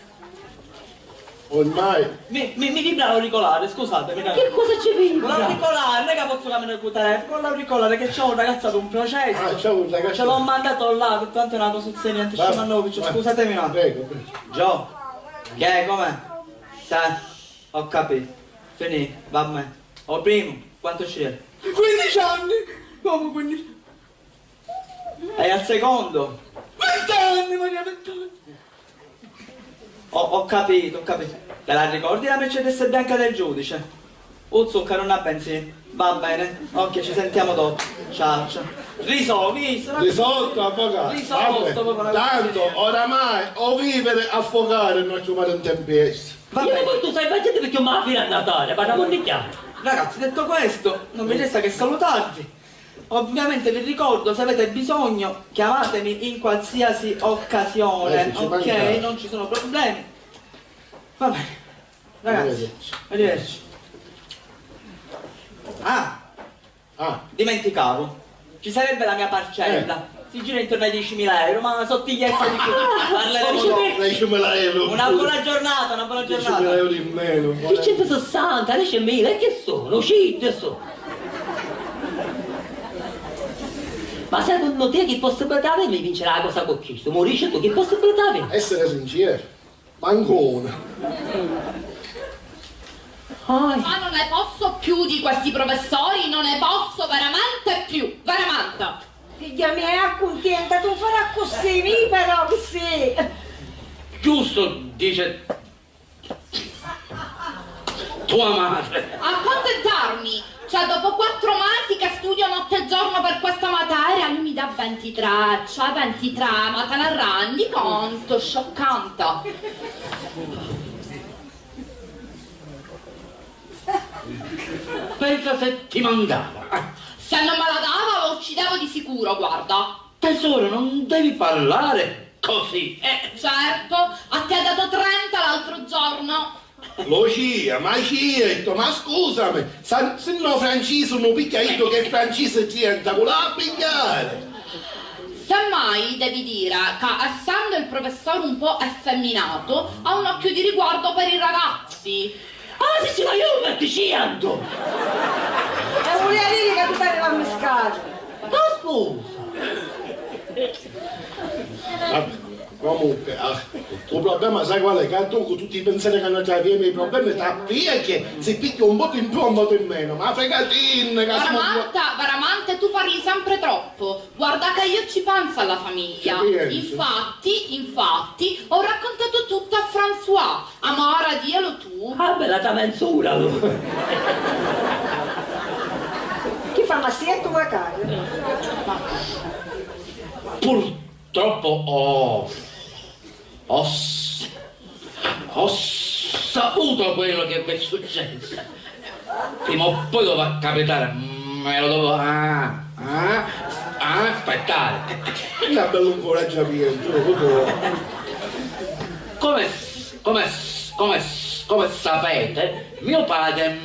Ormai. Mi vibra l'auricolare, scusatemi. Che cosa ci vibra? Con l'auricolare, non è che posso camminare col telefono, con l'auricolare che c'ho un ragazzo ad un processo. Ah, c'ho un ragazzo. Ce l'ho mandato là, per tanto è una cosa niente, Scimanovic, scusatemi un attimo. Prego, prego. Gio, che è, com'è? Sai, ho capito. Finì, va bene. Ho primo, quanto c'è? 15 anni! Come 15? E al secondo? 20 anni, Maria, 20 anni! Ho capito, ho capito. Te la ricordi la Mercedes bianca del giudice? Zucca, non ha benzina. Va bene, ok, ci sentiamo dopo. Ciao, ciao. Risolto, avvocato. Risolto, vabbè. Tanto, oramai, o vivere affogare non ci vuole un tempesta. Io poi tu sai facendo perché ho la fila a Natale, parliamo di chiaro. Ragazzi, detto questo, non mi resta che salutarvi. Ovviamente vi ricordo, se avete bisogno, chiamatemi in qualsiasi occasione, ok? Non ci sono problemi. Va bene. Ragazzi, arrivederci. Dimenticavo. Ci sarebbe la mia parcella. Si gira intorno ai 10.000 euro, ma sottigliezza di più. Parleremo dopo. 10.000 euro. Una buona giornata, una buona giornata. 10.000 euro in meno. Che 160, 10.000, e che sono? Uscite sono. Ma secondo te che possibilità mi vincerà la cosa con questo? Morisce tu, che possibilità avevi? Essere sincero, mancona. Ma non ne posso più di questi professori, non ne posso veramente più, veramente. Figlia mia, accontenta, tu farà così, mi però così. Giusto, dice tua madre. Accontentarmi, cioè dopo 4 mesi che studio notte e giorno per questa materia, lui mi dà 23, cioè 23, ma te ne rendi conto? Scioccante. Pensa se ti mandava. Se non me la dava lo uccidevo di sicuro, guarda. Tesoro, non devi parlare così. Certo, a te ha dato 30 l'altro giorno. Lucia, ma certo, ma scusami, se no francese non picchiaito che francese diventa, voleva pigliare. Semmai devi dire che essendo il professore un po' effeminato ha un occhio di riguardo per i ragazzi. Ah, sì, ma io non ti ciento! E voleva dire che tu stai a mescare. Ma scusa! Vabbè, comunque, il problema sai qual è? Che tu con tutti i pensieri che hanno già vieni i problemi ti è che si picchia un voto in più o un voto in meno, ma fregatina, che siamo... Veramente, tu parli sempre troppo. Guarda che io ci penso alla famiglia. Infatti, ho raccontato tutto a François. Amora, dielo tu. Ah, bella tua menzura! Chi fa massietto una casa? Purtroppo ho saputo quello che mi è successo. Prima o poi doveva capitare, me lo dovevo aspettare. Che bello incoraggiamento, come sapete, mio padre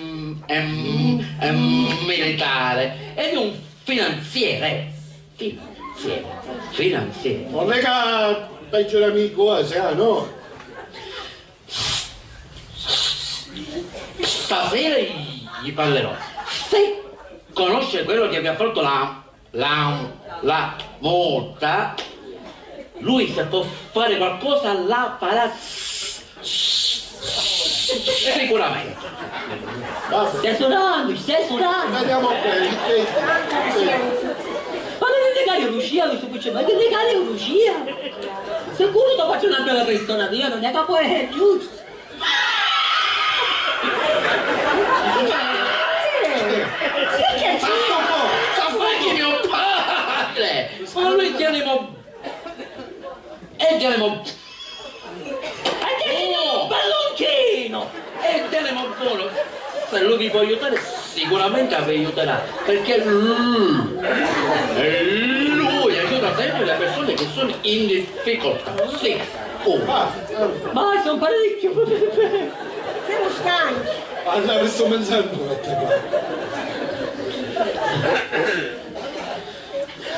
è militare ed è un finanziere. Non è che peggio l'amico, no? Stasera gli parlerò. Se conosce quello che abbiamo fatto la volta, lui se può fare qualcosa la farà sicuramente. Stai suonando. Andiamo bene, Ma non è legato Lucia, mi sto dicendo, ma che legato Lucia? Sicuro ti faccio una bella persona, io non è capo, è giusto. Anche mio padre! Ma lui chiamiamo... E chiamiamo... Palloncino! E chiamiamo buono! Se lui vi può aiutare, sicuramente vi aiuterà, perché lui aiuta sempre le persone che sono in difficoltà. Sì, Ma sono parecchio. Siamo stanchi. allora sto pensando.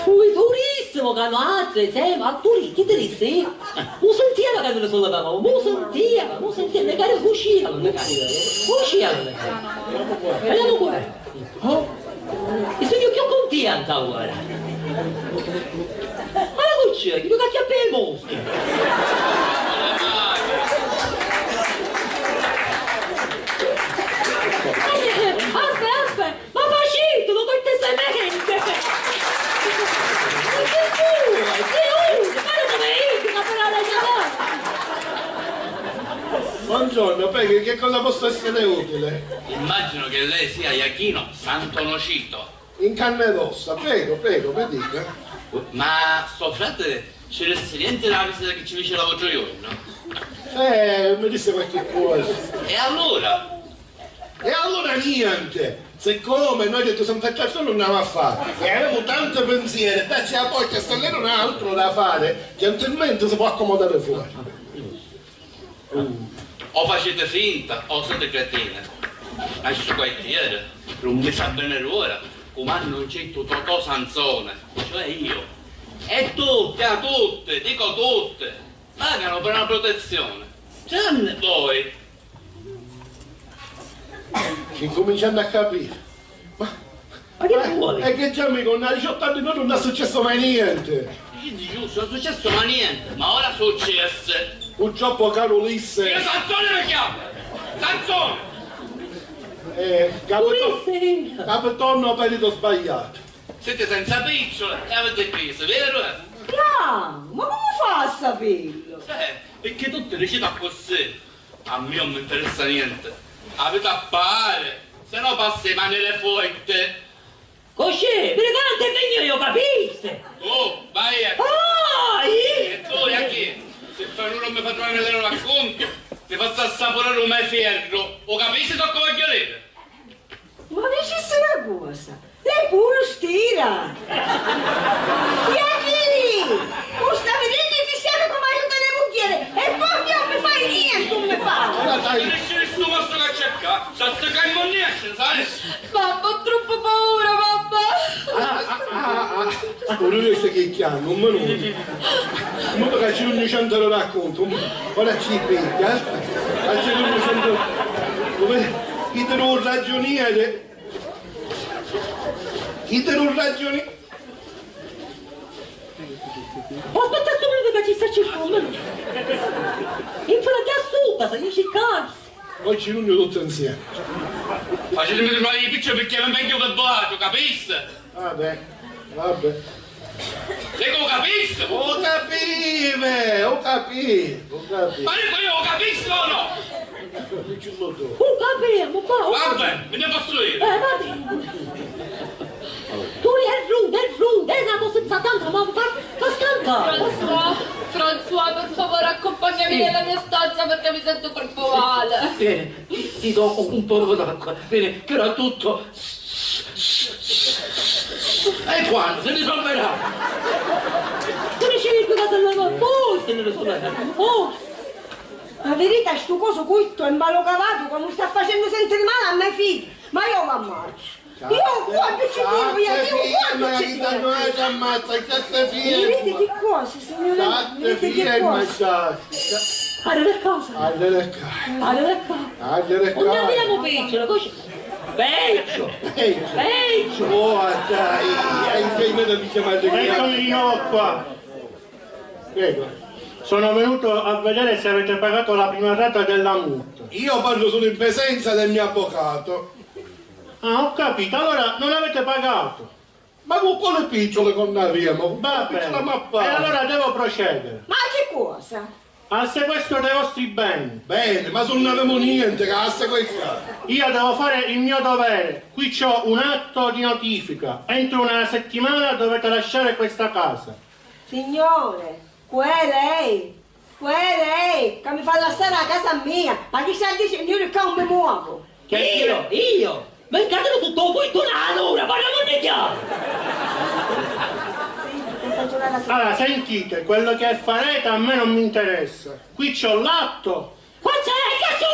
Ui, durissimo, che hanno altre, ma durissimo, che durissimo? Non sentiva che non sollevavamo, non sentiva, negare cucina, Vediamo qua. E sono io che ho contenta ora. Ma la cucina, che cacchia per il mostro. Aspetta, ma facito, lo cortesemente. Buongiorno, prego, che cosa posso essere utile? Immagino che lei sia Iachino Santonocito. In carne rossa, prego, mi dica. Ma suo fratello c'era niente nella visita che ci fece l'altro giorno? Mi disse qualche cosa. E allora? E allora niente! Siccome noi detto Santa Casa non andiamo a fare e avevamo tanto pensiero, dacci la porta se lei non ha altro da fare, gentilmente si può accomodare fuori. O facete finta o siete cretine. Ma ci sono quartiere, non mi sa bene l'ora, come non c'è Totò Sansone, cioè io. E tutte, a tutte, dico tutte, pagano per una protezione. Tranne voi. Ci cominciano a capire. Ma che vuole? è che già mi con 18 anni non è successo mai niente. Quindi giusto, non è successo ma niente, ma ora successe. Purtroppo caro Ulisse. Io Sansone mi chiamo! Sansone! Capitonno perito sbagliato. Siete senza picciole e avete crisi, vero? Ma come fa a saperlo? Perché tutte recita così. A me non mi interessa niente. Avete a fare, se no passi mani le forte. Così, brigante che io capisco. Oh, vai a... E tu, a chi? Se fai uno non mi fa trovare nel racconto, ti faccio assaporare un me ferro. O capisci so come voglio dire? Ma dicesse una cosa, lei pure stira. Iachini, non sta vedendo che siamo come aiuta le mucchiere e poi non mi fai niente, non mi fa. Non riesci nessuno posto che cerca, sotto che non riesce, sai? Papà, ho troppo paura, papà. Non riesce che chiamo, un minuto. In modo che ci non 100 lo racconto, ora ci piglia, ci non 100. Chi te non ragioniere? Chi te non ragioni? Aspetta un minuto che ci sta cercando. Infatti assunta, se io ci cazzo. Poi ci riuniamo tutti insieme. Facetemi trovare i piccioli perché non vengo per boato, capisci? Vabbè. Dico capisci? Ho capito. Ma io ho capito o no? Capiamo, qua. Vabbè, me ne posso dire. Vadi. Tu è rude, è una cosa senza tanto, ma fa scantare. François, per favore accompagnami nella mia stanza perché mi sento troppo male. Bene, ti do un po' d'acqua. Bene, che era tutto. E quando se ne troverà? Tu dicevi che cosa non forse non lo so, forse. La verità è sto coso cutto e malocavato che mi sta facendo sentire male a me figlio. Ma io va male. Io quando ci tiro, io quando ci tiro. Non è ammazza, che Mi vedete che cosa, signore? Mi vedete che cosa? Alle le cose. Alle le cose. Non abbiamo piccolo, così. Peggio! Peggio. Peggio! Oh, dai, hai finito di chiamare Eccomi di nuovo qua. Prego. Sono venuto a vedere se avete pagato la prima rata della multa. Io parlo solo in presenza del mio avvocato. Ah, ho capito, allora non avete pagato. Ma con quale picciole connaviamo? Va bene. E allora devo procedere Ma che cosa? al sequestro dei vostri beni. Bene, ma se non avevo niente, che ha sequestrato. Io devo fare il mio dovere. Qui c'ho un atto di notifica. Entro una settimana dovete lasciare questa casa. Signore, lei che mi fa lasciare la casa mia, ma chi sa di signore che non mi muovo? Che io? Ma incadelo tutto un punto allora, parliamo chiaro! Allora, sentite, quello che farete a me non mi interessa. Qui c'ho l'atto Qua c'è che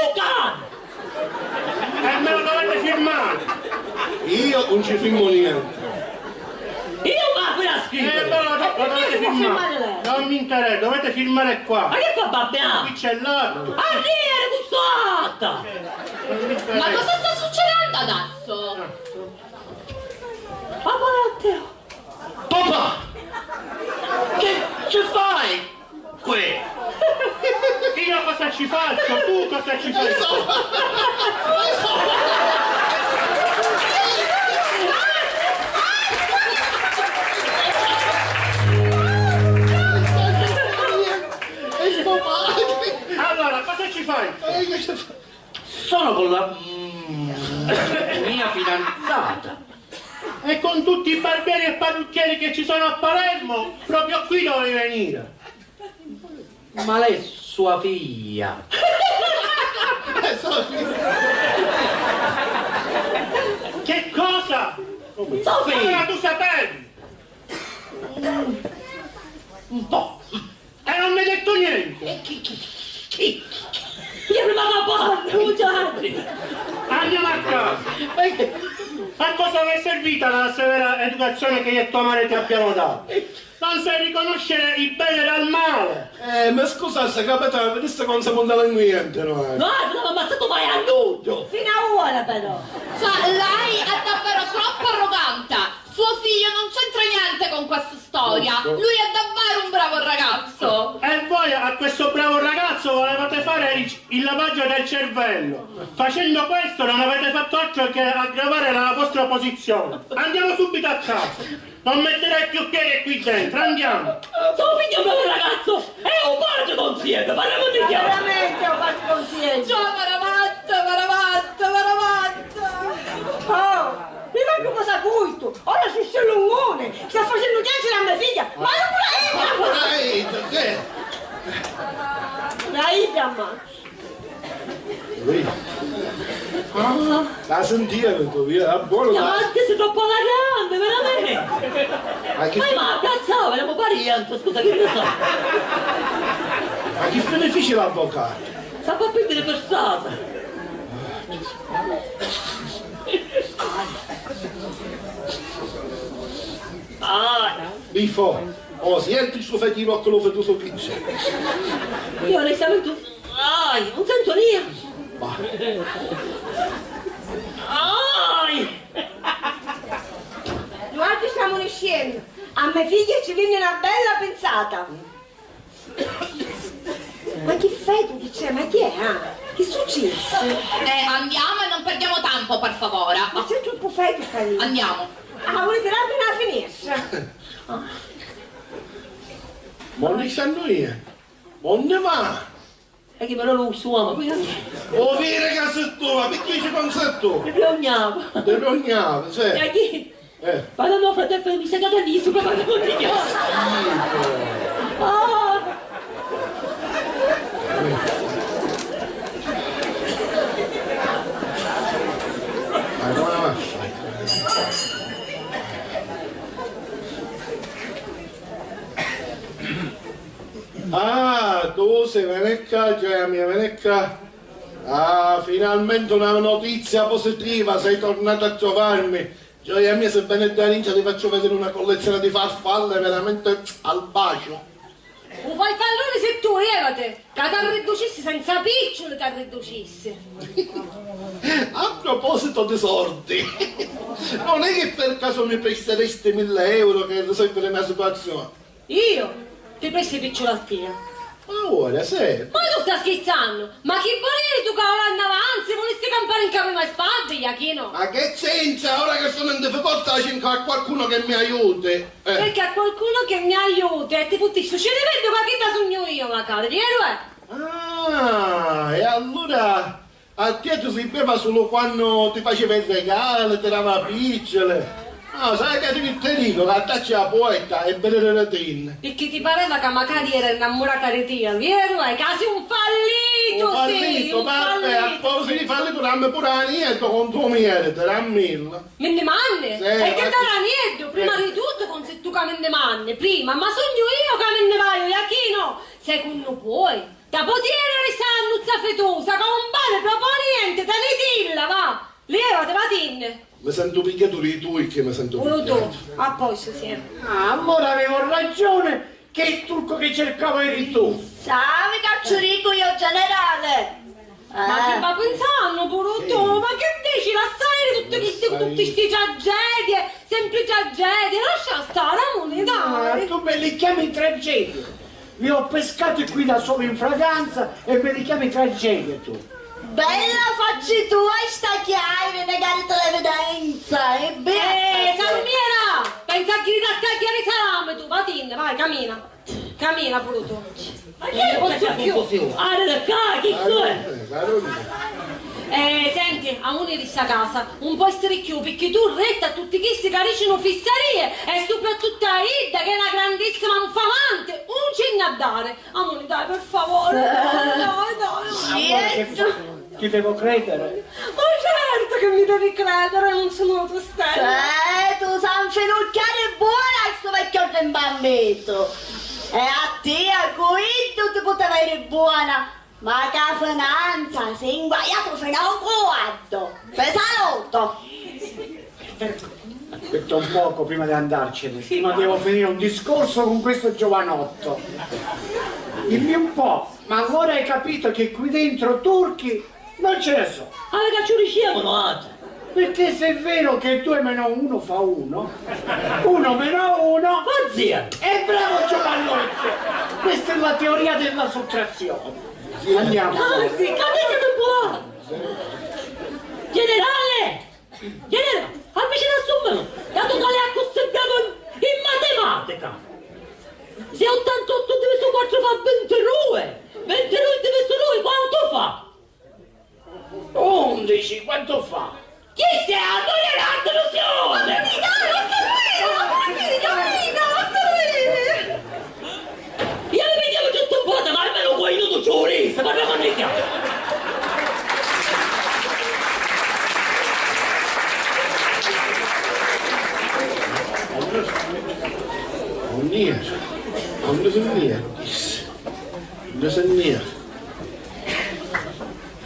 e me lo dovete firmare. Io non ci firmo niente. Io ma ve la scrivere! Lo dovete firmare. lei? Non mi interessa, dovete firmare qua. Ma che fa babbiamo? Qui c'è l'atto. Arrivare questo atto! Ma cosa sta succedendo adesso? Papà Matteo! Papà! Che fai qui? Io cosa ci faccio? Tu cosa ci fai? Allora, cosa ci fai? Sono con la mia fidanzata. E con tutti i barbieri e parrucchieri che ci sono a Palermo, proprio qui dovevi venire. Ma lei è sua figlia. Che cosa? Sofì! Allora tu sapevi? Un po'. E non mi hai detto niente. E chi? Io prima papà, non c'è. Andiamo a casa. A cosa vi è servita la severa educazione che io e tua madre ti abbiamo dato? Non sai riconoscere il bene dal male. Ma scusasse, capitano, vedesse come si montava in niente, no? No, non avevo ammazzato mai a nudo! Fino a ora però. Cioè, lei è davvero troppo arrogante. Suo figlio non c'entra niente con questa storia. Lui è davvero un bravo ragazzo. E voi a questo bravo ragazzo volevate fare il lavaggio del cervello. Facendo questo non avete fatto altro che aggravare la vostra posizione. Andiamo subito a casa. Non metterai più piede qui dentro, andiamo. Suo figlio è un bravo ragazzo! È un bacio consiglio, parliamo di chiaro! Veramente ho fatto consiglio. Ciao, Maramatta. Oh, mi manca cosa culto. Ora si sta lungone. Sta facendo piacere a mia figlia. Ma non la idea, La sentivo tu, via, buono. Ma che sei troppo alla grande, veramente! Ma che Ma cazzavo, eravamo parienti, scusa, che ne so? Ma che fine fece l'avvocato? Sta a prendere per strada! Bifo, senti il suo fettino che lo vedo su pizza. Io onestamente... non sento niente! Guardi, stiamo uscendo. A mia figlia ci viene una bella pensata. Ma che fai tu? Dice, ma che è? Che è successo? Andiamo e non perdiamo tempo, per favore. Ma c'è troppo freddo, carino. Andiamo. Volete aprire la finestra? Ma ne stanno io? Non ne va? E che però non suono, qui Oh, vire che sei tu, ma perché ci pensi tu? mi rognavo! Te rognavo, sì. E chi? Vado no, fratello, mi sei cagato lì, su come non ti chiamo! Ma come va? Ah, tu sei Venecca, cioè mia Venecca. Ah, finalmente una notizia positiva, sei tornato a trovarmi. Gioia mia, sebbene da ninja ti faccio vedere una collezione di farfalle veramente al bacio. Un fai fallone se tu levate, che ti riducissi senza piccioli ti riducissi. A proposito di soldi, non è che per caso mi presteresti 1.000 euro che risolvere la mia situazione? Io? Ti presti picciolattina? Ma ora, sì. Ma tu stai scherzando? Ma chi volevi tu che ora avanzi? Volessi campare in capo ai miei spaghi, Iachino? Ma che c'entra? Ora che sono in difficoltà c'è qualcuno che mi aiuti. Perché a qualcuno che mi aiuti e ti puttisci, ce ne vedo che ti sogno io, magari, vero? Ah, e allora a te ti si beva solo quando ti faceva il regalo, ti dava picciole. No, sai che ti dico, che attacci la poeta e bere le ratine. Perché ti pareva che magari era innamorata di te, vero? È quasi un fallito, Un fallito, vabbè, a proposito di fallito, dammi pure la niente con tuo miele, te la mille. Menne manne? Sì, e che ma- darà niente? Prima di tutto con se tu che menne manne, prima, ma sogno io che menne vai, Iachino? Secondo poi, da potere restare fetosa, che un pane proprio niente, te ne dilla, va! Levate, va tinne! Mi sento picchiato di tu che mi sento Pure tu, picchiato. a posto, sì. Ah, allora avevo ragione che il turco che cercava eri tu. Sai, cacciurico io generale. Ma che va pensando, pure tu? Ma che dici? Lasciare tutte queste tragedie, sempre tragedie, lascia stare, amore, Ah, dai! tu me li chiami tragedie. Vi ho pescati qui da solo in fragranza e me li chiami tragedie tu. Bella facci tua e sta chiare, negare televidenza, è bene. Salmiera! Pensa che ti attacchiare salame tu, va tinne, vai, cammina. Cammina pure tu. Ma che è questa confusione? Arre qua, chi è? Senti, a uno di sta casa, un po' stricchio, perché tu retta a tutti questi caricino fissarie e soprattutto a Ida, che è una grandissima infamante, un cenno a dare. Amore, dai, per favore, dai. Ti devo credere. Ma certo che mi devi credere, non sono tu stessa. Tu sei un finocchiare buona questo vecchio del bambetto. E a te, a Guido, ti poteva essere buona. Ma che finanza, sei inguaiato fino a un quarto. Per salotto. Aspetta un poco prima di andarcene, ma devo finire un discorso con questo giovanotto. Dimmi un po', ma ora hai capito che qui dentro turchi non ce ne so. Allora che ci riusciamo, Perché se è vero che 2 meno 1 fa 1, 1 meno 1 fa zia. è bravo giovanotto. Questa è la teoria della sottrazione. Andiamo. Sì, cadete un po'. Generale, avvicina a summelo, dato che lei ha conservato in matematica. Se 88 diviso 4 fa 22, 22 diviso 2 quanto fa? 11, quanto fa? Chi sei? Non è una delusione! Io vi vediamo tutto un po', ma almeno qua io non giurista, parliamo di chiaro.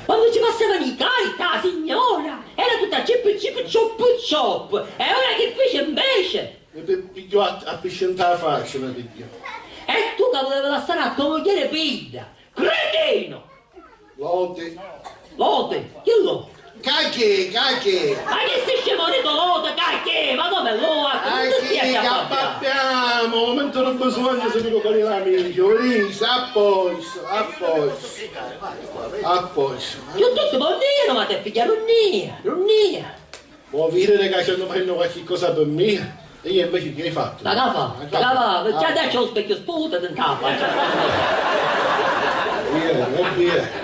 Quando ci passavano i carica, signora, era tutta chip chop, e ora che fece invece? Mi piglio a piscientare la faccia, mi piglio. E tu che volevi lasciare a tua moglie figlia, cretino! Lode, chi lo? Cacche! Ma che sei scemonito lode, cacche? Ma come lo? Cacche, che abbattiamo! Momento non bisogna se dico con l'amico, venite, a posto. Io tutto buon dire, ma te figlia non nia. Può vedere che stanno facendo qualche cosa per me? E io invece che hai fatto? La cava, già adesso lo specchio sputa dentro la faccia.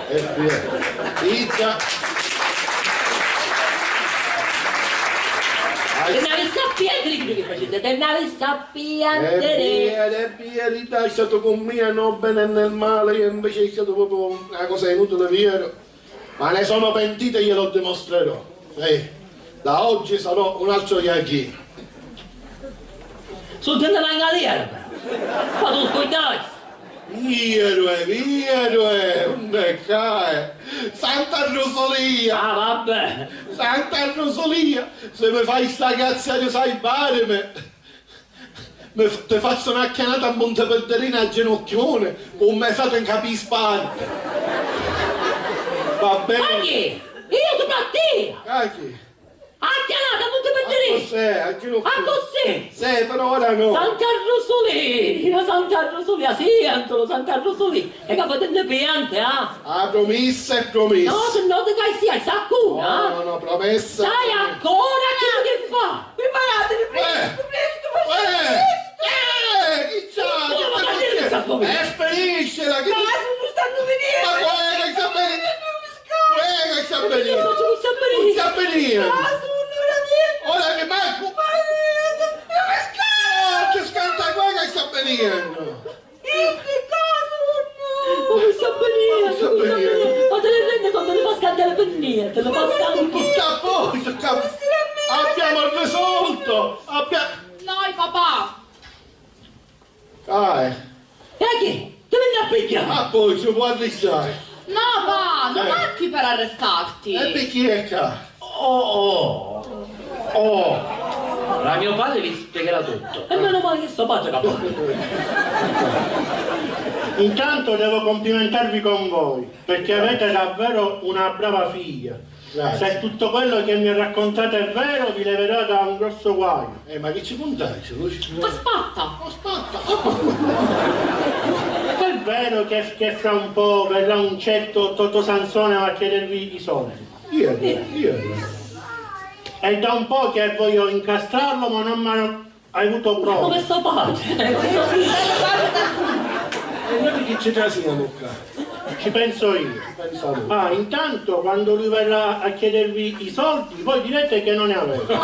È vero. Pizza. Te ne avevi sappiati che facete, te ne avevi sappiati. È vero, è stato con me non bene e nel male, io invece è stato proprio una cosa inutile, vero. Ma ne sono pentito e glielo dimostrerò. Da oggi sarò un altro Iachino. Sono te ne mangaliera, ma tu scuidai. Vieroe, un cae. Santa Rosalia. Ah, vabbè. Santa Rosalia, se mi fai sta cazzaria sai bareme. ti faccio una chianata a Montepellerina a ginocchione, un mesato in capispano. Va bene? Ma chi? Io sono a te! Cacchi. A chiamata, non ti metterei! Cos'è? A ginocchione. A cos'è? Sì, però ora no. Santa Rosolina, Santa Rosolina, sentilo, Santa Rosolina. E che fate le piante, ah? Ah, promessa è promessa. No, se no te che sia, sa cura, No, no, promessa. sai ancora che fa? Preparatevi, presto, Chi c'ha? Come che Speniscela! Che non stanno venendo! Ma guarda che sta venendo! Guarda che sta venendo! faccio sapere? Sta venendo! Ora che manco! Ti scanta qua che sta venendo! Come sta benissimo? Ma te ne rendi conto, te le fa scandare per niente, te le fa scandare. Tutto a posto! Abbiamo risolto! Noi papà! E chi? Te vieni a picchiare? Ah, poi ci può arrestare! No papà, non è qui per arrestarti! E perché qua? Ora mio padre vi spiegherà tutto. E meno male che sto padre capo. Intanto devo complimentarvi con voi, perché avete davvero una brava figlia. Grazie. Se tutto quello che mi raccontate è vero, vi leverò da un grosso guaio. Ma che ci puntai? Aspetta! È vero che fra un po' verrà un certo Toto Sansone a chiedervi i soldi. Io. È da un po' che voglio incastrarlo, ma non mi hanno avuto prove. Come sto padre? E noi che ci trasiamo qua? Ci penso io. Ah, intanto quando lui verrà a chiedervi i soldi, voi direte che non ne avete.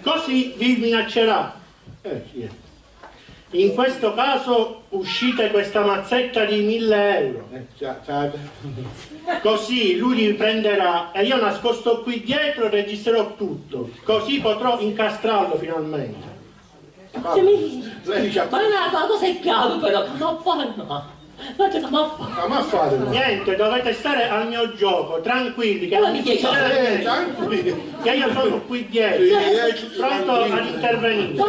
Così vi minaccerà. In questo caso uscite questa mazzetta di 1.000 euro. Così lui li prenderà e io nascosto qui dietro registrerò tutto. Così potrò incastrarlo finalmente. Lei ci ha Ma è una cosa è chiaro però, come fanno? Guarda come fanno? Niente, dovete stare al mio gioco, tranquilli, che Ma non mi mi dica, succederà tranquilli. niente, che io sono qui dietro, pronto ad intervenire.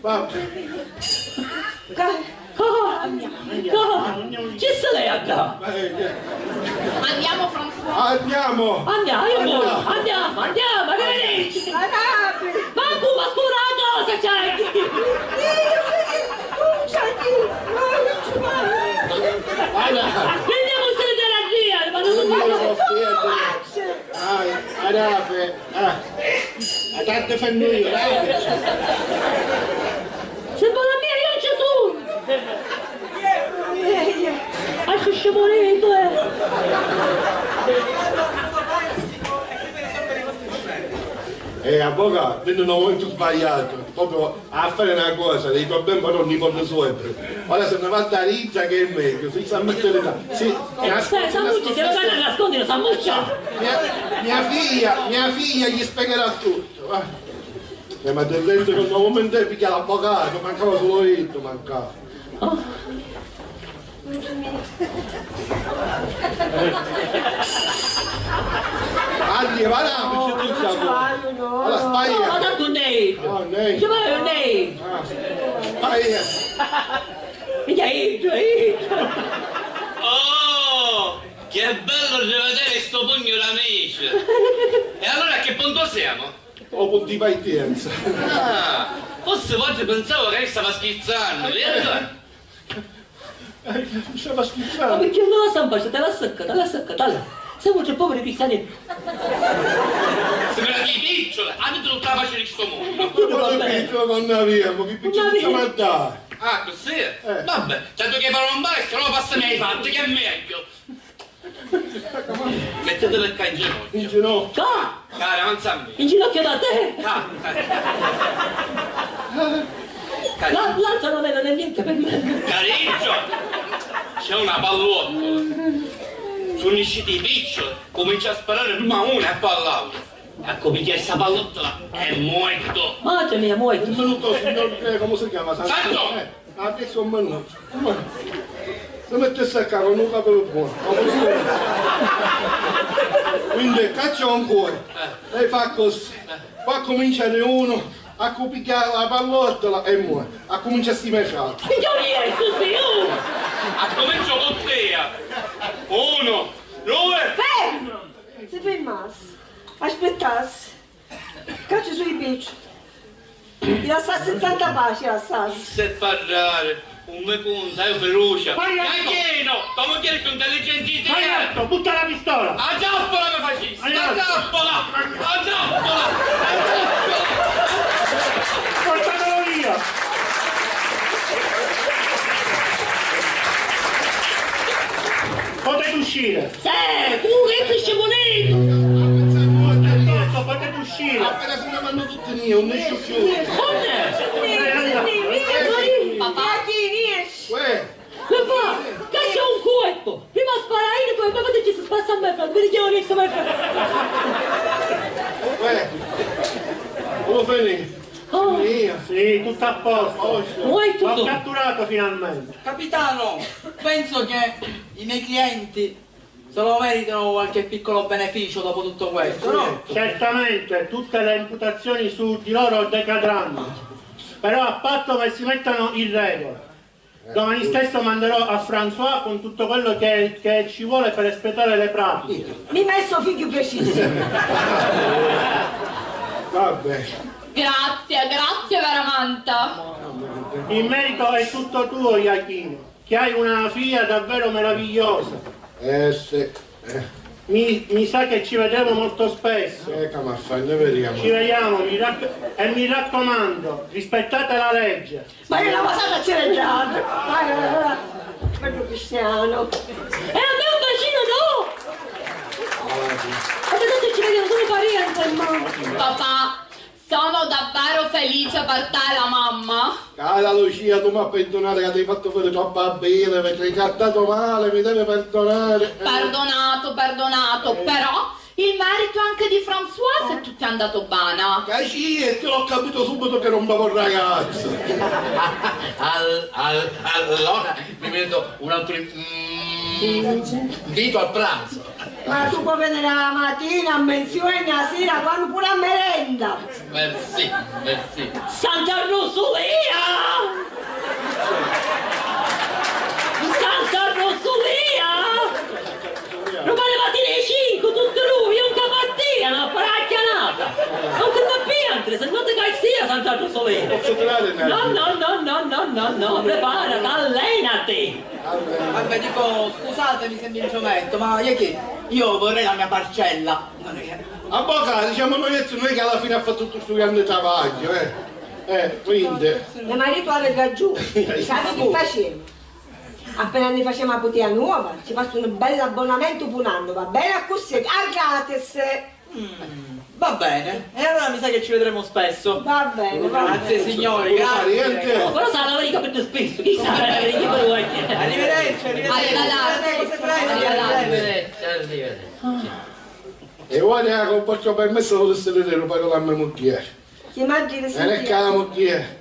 Vabbè. Chi se lei a Andiamo François! Andiamo! Andiamo, che venite? Ma come scurato, se c'è chi? Veniamo a sedere a dire, ma non tante famiglie, se buona mia io ci sono! Ci stiamo morendo, avvocato, vedo un momento sbagliato, proprio a fare una cosa, dei problemi non li posso risolvere. Ora se ne va da Rizza che è meglio, si sta mettendo là. Sì, Sammucci, se lo vanno a nascondere, Sammuccia! mia figlia gli spiegherà tutto. Ma te detto che un momento è picchia l'avvocato, mancava solo io, mancava. Andiamo, va là, c'è tutto. Alla spaglia. Ma tanto nei! Ci vai un nei! Spaglia. Oh, che bello rivedere sto pugno d'amici! E allora a che punto siamo? O punti paitienza. Ah, forse oggi pensavo che lei stava scherzando, vero? Stava Ma scherzando. perché non la stampa, te la secca, dai! Siamo già poveri cristiani! Sembra di picciole, hanno tutta la pace di sto mondo. Non è piccolo con una via, ma che piccolo stiamo a dare? Ah, così? Vabbè, tanto che parlo un baile, se no passami ai fatti, che è meglio. Mettetelo qua in ginocchio. In ginocchio. Cara, avanza a me. In ginocchio da te! L'altro non è niente per me! Cariggio! C'è una pallottola. Sono usciti i piccioli, comincia a sparare prima una e poi l'altra. Ecco perché questa pallottola è morto. Madre mia, muoio! Un minuto, signor, come si chiama? Santo! Adesso un minuto. Se mettesse a caro, non capello buono. Quindi caccia un cuore. Lei fa così. Poi cominciare uno a picchiare la pallottola e muore. A cominciare a stimare. Figlioli, così, Comincio con te. 1, 2. Fermo! Se fermasse, aspettasse, caccia sui picci. Gli lasciasse tanta pace, lasciasse. Se parlare, un me conta, io ferocia. Iachino, come dire più intelligente di te. Aiato, butta la pistola! A zappola mi facessi! A zappola! A zappola! Portatelo via! Potete uscire! tu che scemonetto! Potete uscire! Appena se ne vanno tutti mie, non esce più. Papà, chi esce? Uè, Ma fa, caccia un cuetto! Prima sparare, poi fate ci si spassa a me, non mi dicono niente, ma uè. Come finì? Mia. Sì, tutto a posto! Vuoi L'ho tutto? catturato finalmente! Capitano, penso che i miei clienti se lo meritano qualche piccolo beneficio dopo tutto questo, no? Certamente tutte le imputazioni su di loro decadranno, però a patto che si mettano in regola. Domani stesso manderò a François con tutto quello che ci vuole per espletare le pratiche. Mi messo figlio preciso. Vabbè. Grazie veramente. Il merito è tutto tuo, Iachino, che hai una figlia davvero meravigliosa. Sì. Mi sa che ci vedremo molto spesso. Come fai, ne vediamo. Ci vediamo, mi raccomando, rispettate la legge. Ma io la passata c'era già. Bello Cristiano. E a me un bacino no! Adesso ci vediamo come pariente, Papà, sono davvero felice per te, la mamma. Cara Lucia, tu mi hai perdonato che ti hai fatto fare troppa bene, perché hai trattato male, mi devi perdonare. Perdonato, però il merito anche di François se tutto è andato bene. Cacì, e te l'ho capito subito che non avevo un ragazzo. Allora mi vedo un altro invito al pranzo. Ma tu puoi venire la mattina a menzione, la sera, quando pure a merenda. Merci. Santa Rosolia! Santa Rosolia! Non me ne matine 5, tutto lui, un capartina, una paracchianata! Non te ne piantre, se non ti cai sia Santa Rosolia! Posso tirare? No, preparati, allenati! Vabbè, dico, scusatemi se mi intrometto, ma io vorrei la mia parcella. Non è che... Avvocato, diciamo noi che alla fine ha fatto tutto questo grande travaglio, quindi... Mio marito aveva giù, sai che faceva? Appena ne facciamo la putia nuova, ci faccio un bel abbonamento per un anno, va bene a così, a gratis. Va bene, e allora mi sa che ci vedremo spesso. Va bene, va Grazie bene. signori, grazie. Oh, però sa la verità per te spesso, chissà che vuoi. Arrivederci, Arrivederci. E guarda che posso permesso volesse vedere un parole a mia moglie. Ti immagini Non è che la moglie,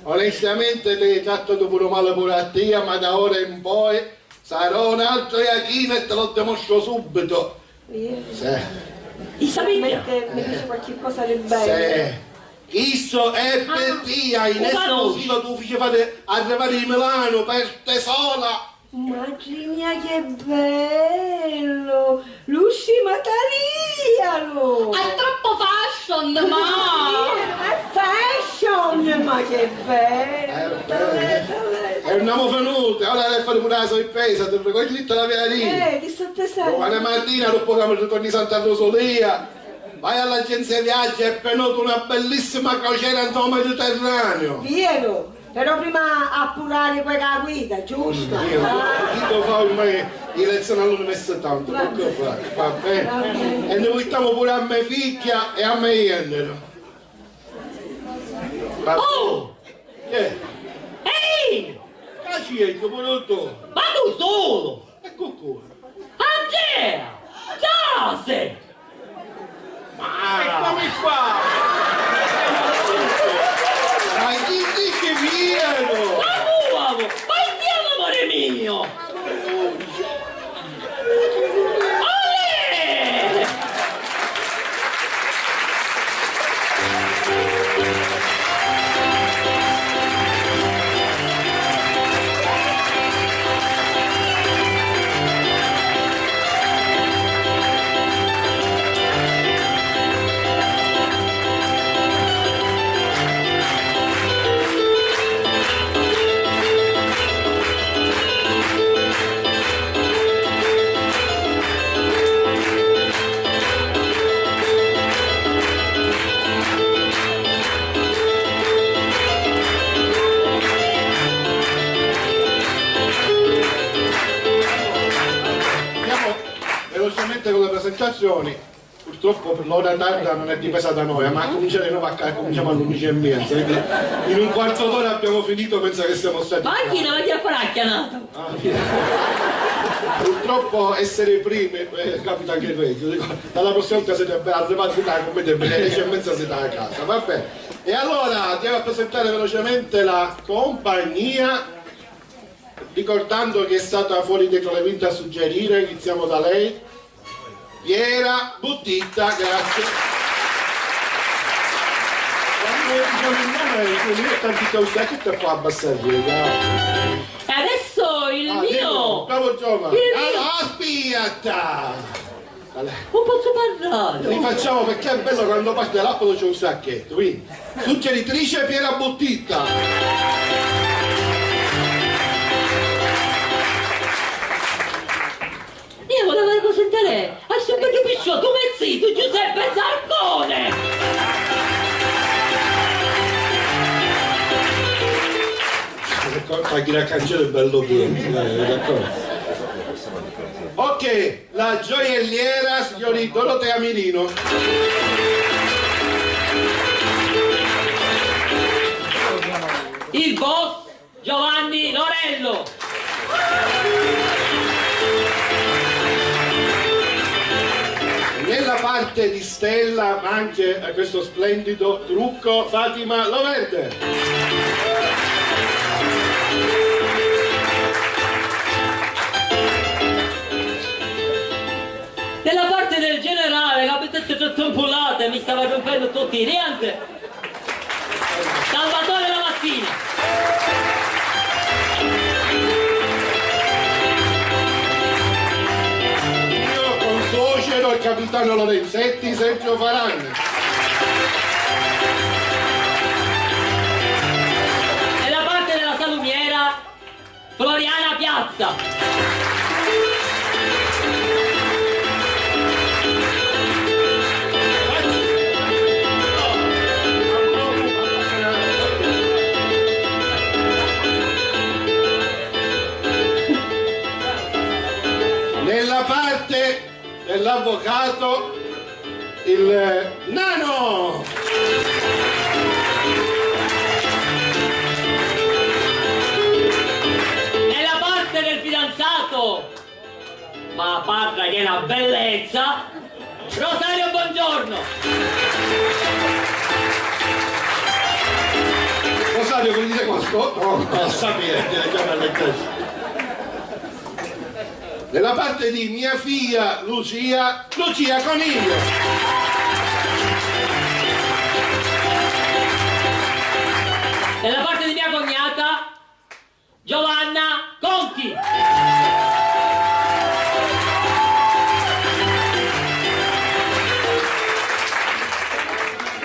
onestamente ti tratto pure male pure a te, ma da ora in poi sarò un altro Iachino e te lo dimostro subito. Sì. I sapete? Mi dice qualche cosa di bello. Sì. Isso è per te, in esclusiva tu feci fare arrivare di Milano per te sola. Madre mia che bello! Lucy Matalialo! È troppo fashion, ma... È fashion, ma che bello! E andiamo venuti, ora devi fare pure la sorpresa, ti ricordi tutta la via lì? Che sorpresa! Domani mattina dopo che ritorni a Santa Rosolia, vai all'agenzia viaggi e prenoti una bellissima crociera in todo Mediterraneo. Piero! Però prima appurare quella guida, giusto? Io dico fa ormai di lezione all'università, non ti preoccupare, va bene? E ne portiamo pure a mia figlia e a mia Iennero. Oh! Ehi! Cacci, ecco pure tu. Ma tu solo! Ecco qua. Andrea! Giase! Eccomi qua! Ma chi dice Piero? Ma uomo! Ma andiamo, amore mio! Olè! velocemente con le presentazioni. Purtroppo per l'ora tarda non è dipesa da noi, ma cominciamo all'11:30, quindi in un quarto d'ora abbiamo finito, pensa che siamo stati. Ma anche non avete ancora chiamato. Purtroppo essere primi capita anche peggio. Dalla prossima volta siete arrivati là, come te, alle 10:30 siete a casa, va bene. E allora andiamo a presentare velocemente la compagnia, ricordando che è stata fuori dietro le quinte a suggerire. Iniziamo da lei, Piera Buttitta, grazie. Quando diciamo il nome, io tanto che te può abbassare, grazie. E adesso il mio! Bravo giovane! Il mio. Aspetta! Non posso parlare! Rifacciamo perché è bello quando parte l'appodo c'è un sacchetto. Quindi, suggeritrice Piera Buttitta. Io volevo presentare al super pisciotto mezzito Giuseppe Zarcone! Paghi la canzone è bello d'accordo. Ok, la gioielliera signori Dorotea Mirino. Il boss Giovanni Lorello. Nella parte di Stella, ma anche a questo splendido trucco, Fatima Loverde. Nella parte del generale, capitette tutto impullate e mi stava rompendo tutti i denti. Salvatore La Mattina. Io con suocero il capitano Lorenzetti, Sergio Faran. Nella parte della salumiera, Floriana Piazza. Nella parte dell'avvocato il Nano. Nella parte del fidanzato, ma parla che è una bellezza, Rosario Buongiorno. Rosario, vuoi dire qualcosa? No, non sapere, già alle cose. Nella parte di mia figlia Lucia Coniglio. Nella parte di mia cognata, Giovanna Conti.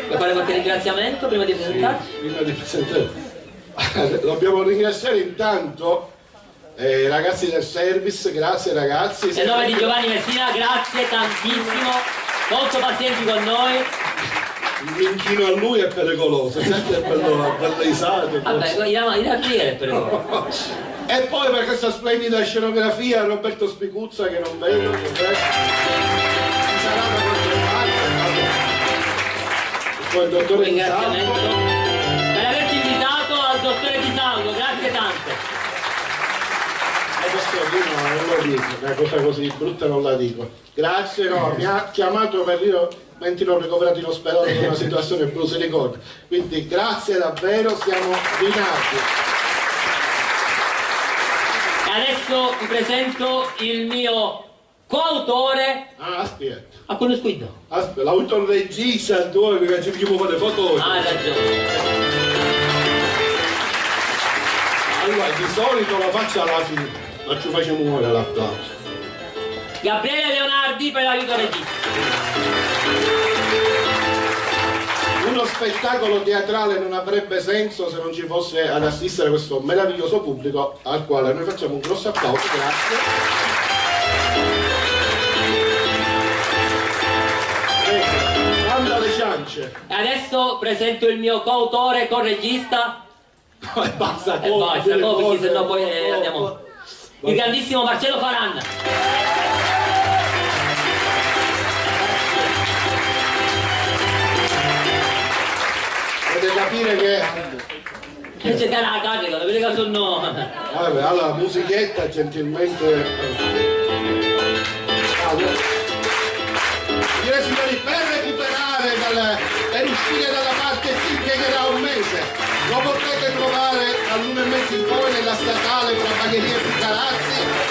Vuoi fare qualche ringraziamento prima di presentarci? Prima di presentare. Dobbiamo ringraziare intanto i ragazzi del service, grazie ragazzi. Nel nome di Giovanni Messina, grazie tantissimo, molto pazienti con noi. Il minchino a lui è pericoloso, sempre bello, belle risate. Vabbè, i ragieri è pericoloso. E poi per questa splendida scenografia Roberto Spicuzza che non vedo, ci sarà da qualche parte. E poi il dottore Di Ringraziamento Salvo. per averci invitato al dottore Di Salvo, grazie tante. Questo io non lo dico, una cosa così brutta non la dico. Grazie, no, mi ha chiamato per io mentre l'ho ricoverato in ospedale in una situazione Bruce ricordo. Quindi grazie davvero, siamo rinati. E adesso vi presento il mio coautore. Ah, aspetta. A quello squiddo. Aspetta, l'autoregista, tu che ci facciamo fare foto. Ah, hai ragione. Allora, di solito lo faccio alla fine, ma ci facciamo ora l'applauso. Gabriele Leonardi per l'aiuto regista. Uno spettacolo teatrale non avrebbe senso se non ci fosse ad assistere questo meraviglioso pubblico al quale noi facciamo un grosso applauso, grazie. Anda le ciance. E adesso presento il mio coautore, corregista. E basta, E basta, no, perché sennò poi andiamo. Il grandissimo Marcello Faran. dovete capire che... E c'è la carica, dovete caso no. Vabbè, allora, musichetta gentilmente... Direi signori, per recuperare, per uscire dalla parte finché che era un mese, lo potrete trovare all'1,5 in poi nella statale fra Bagheria e Ficarazzi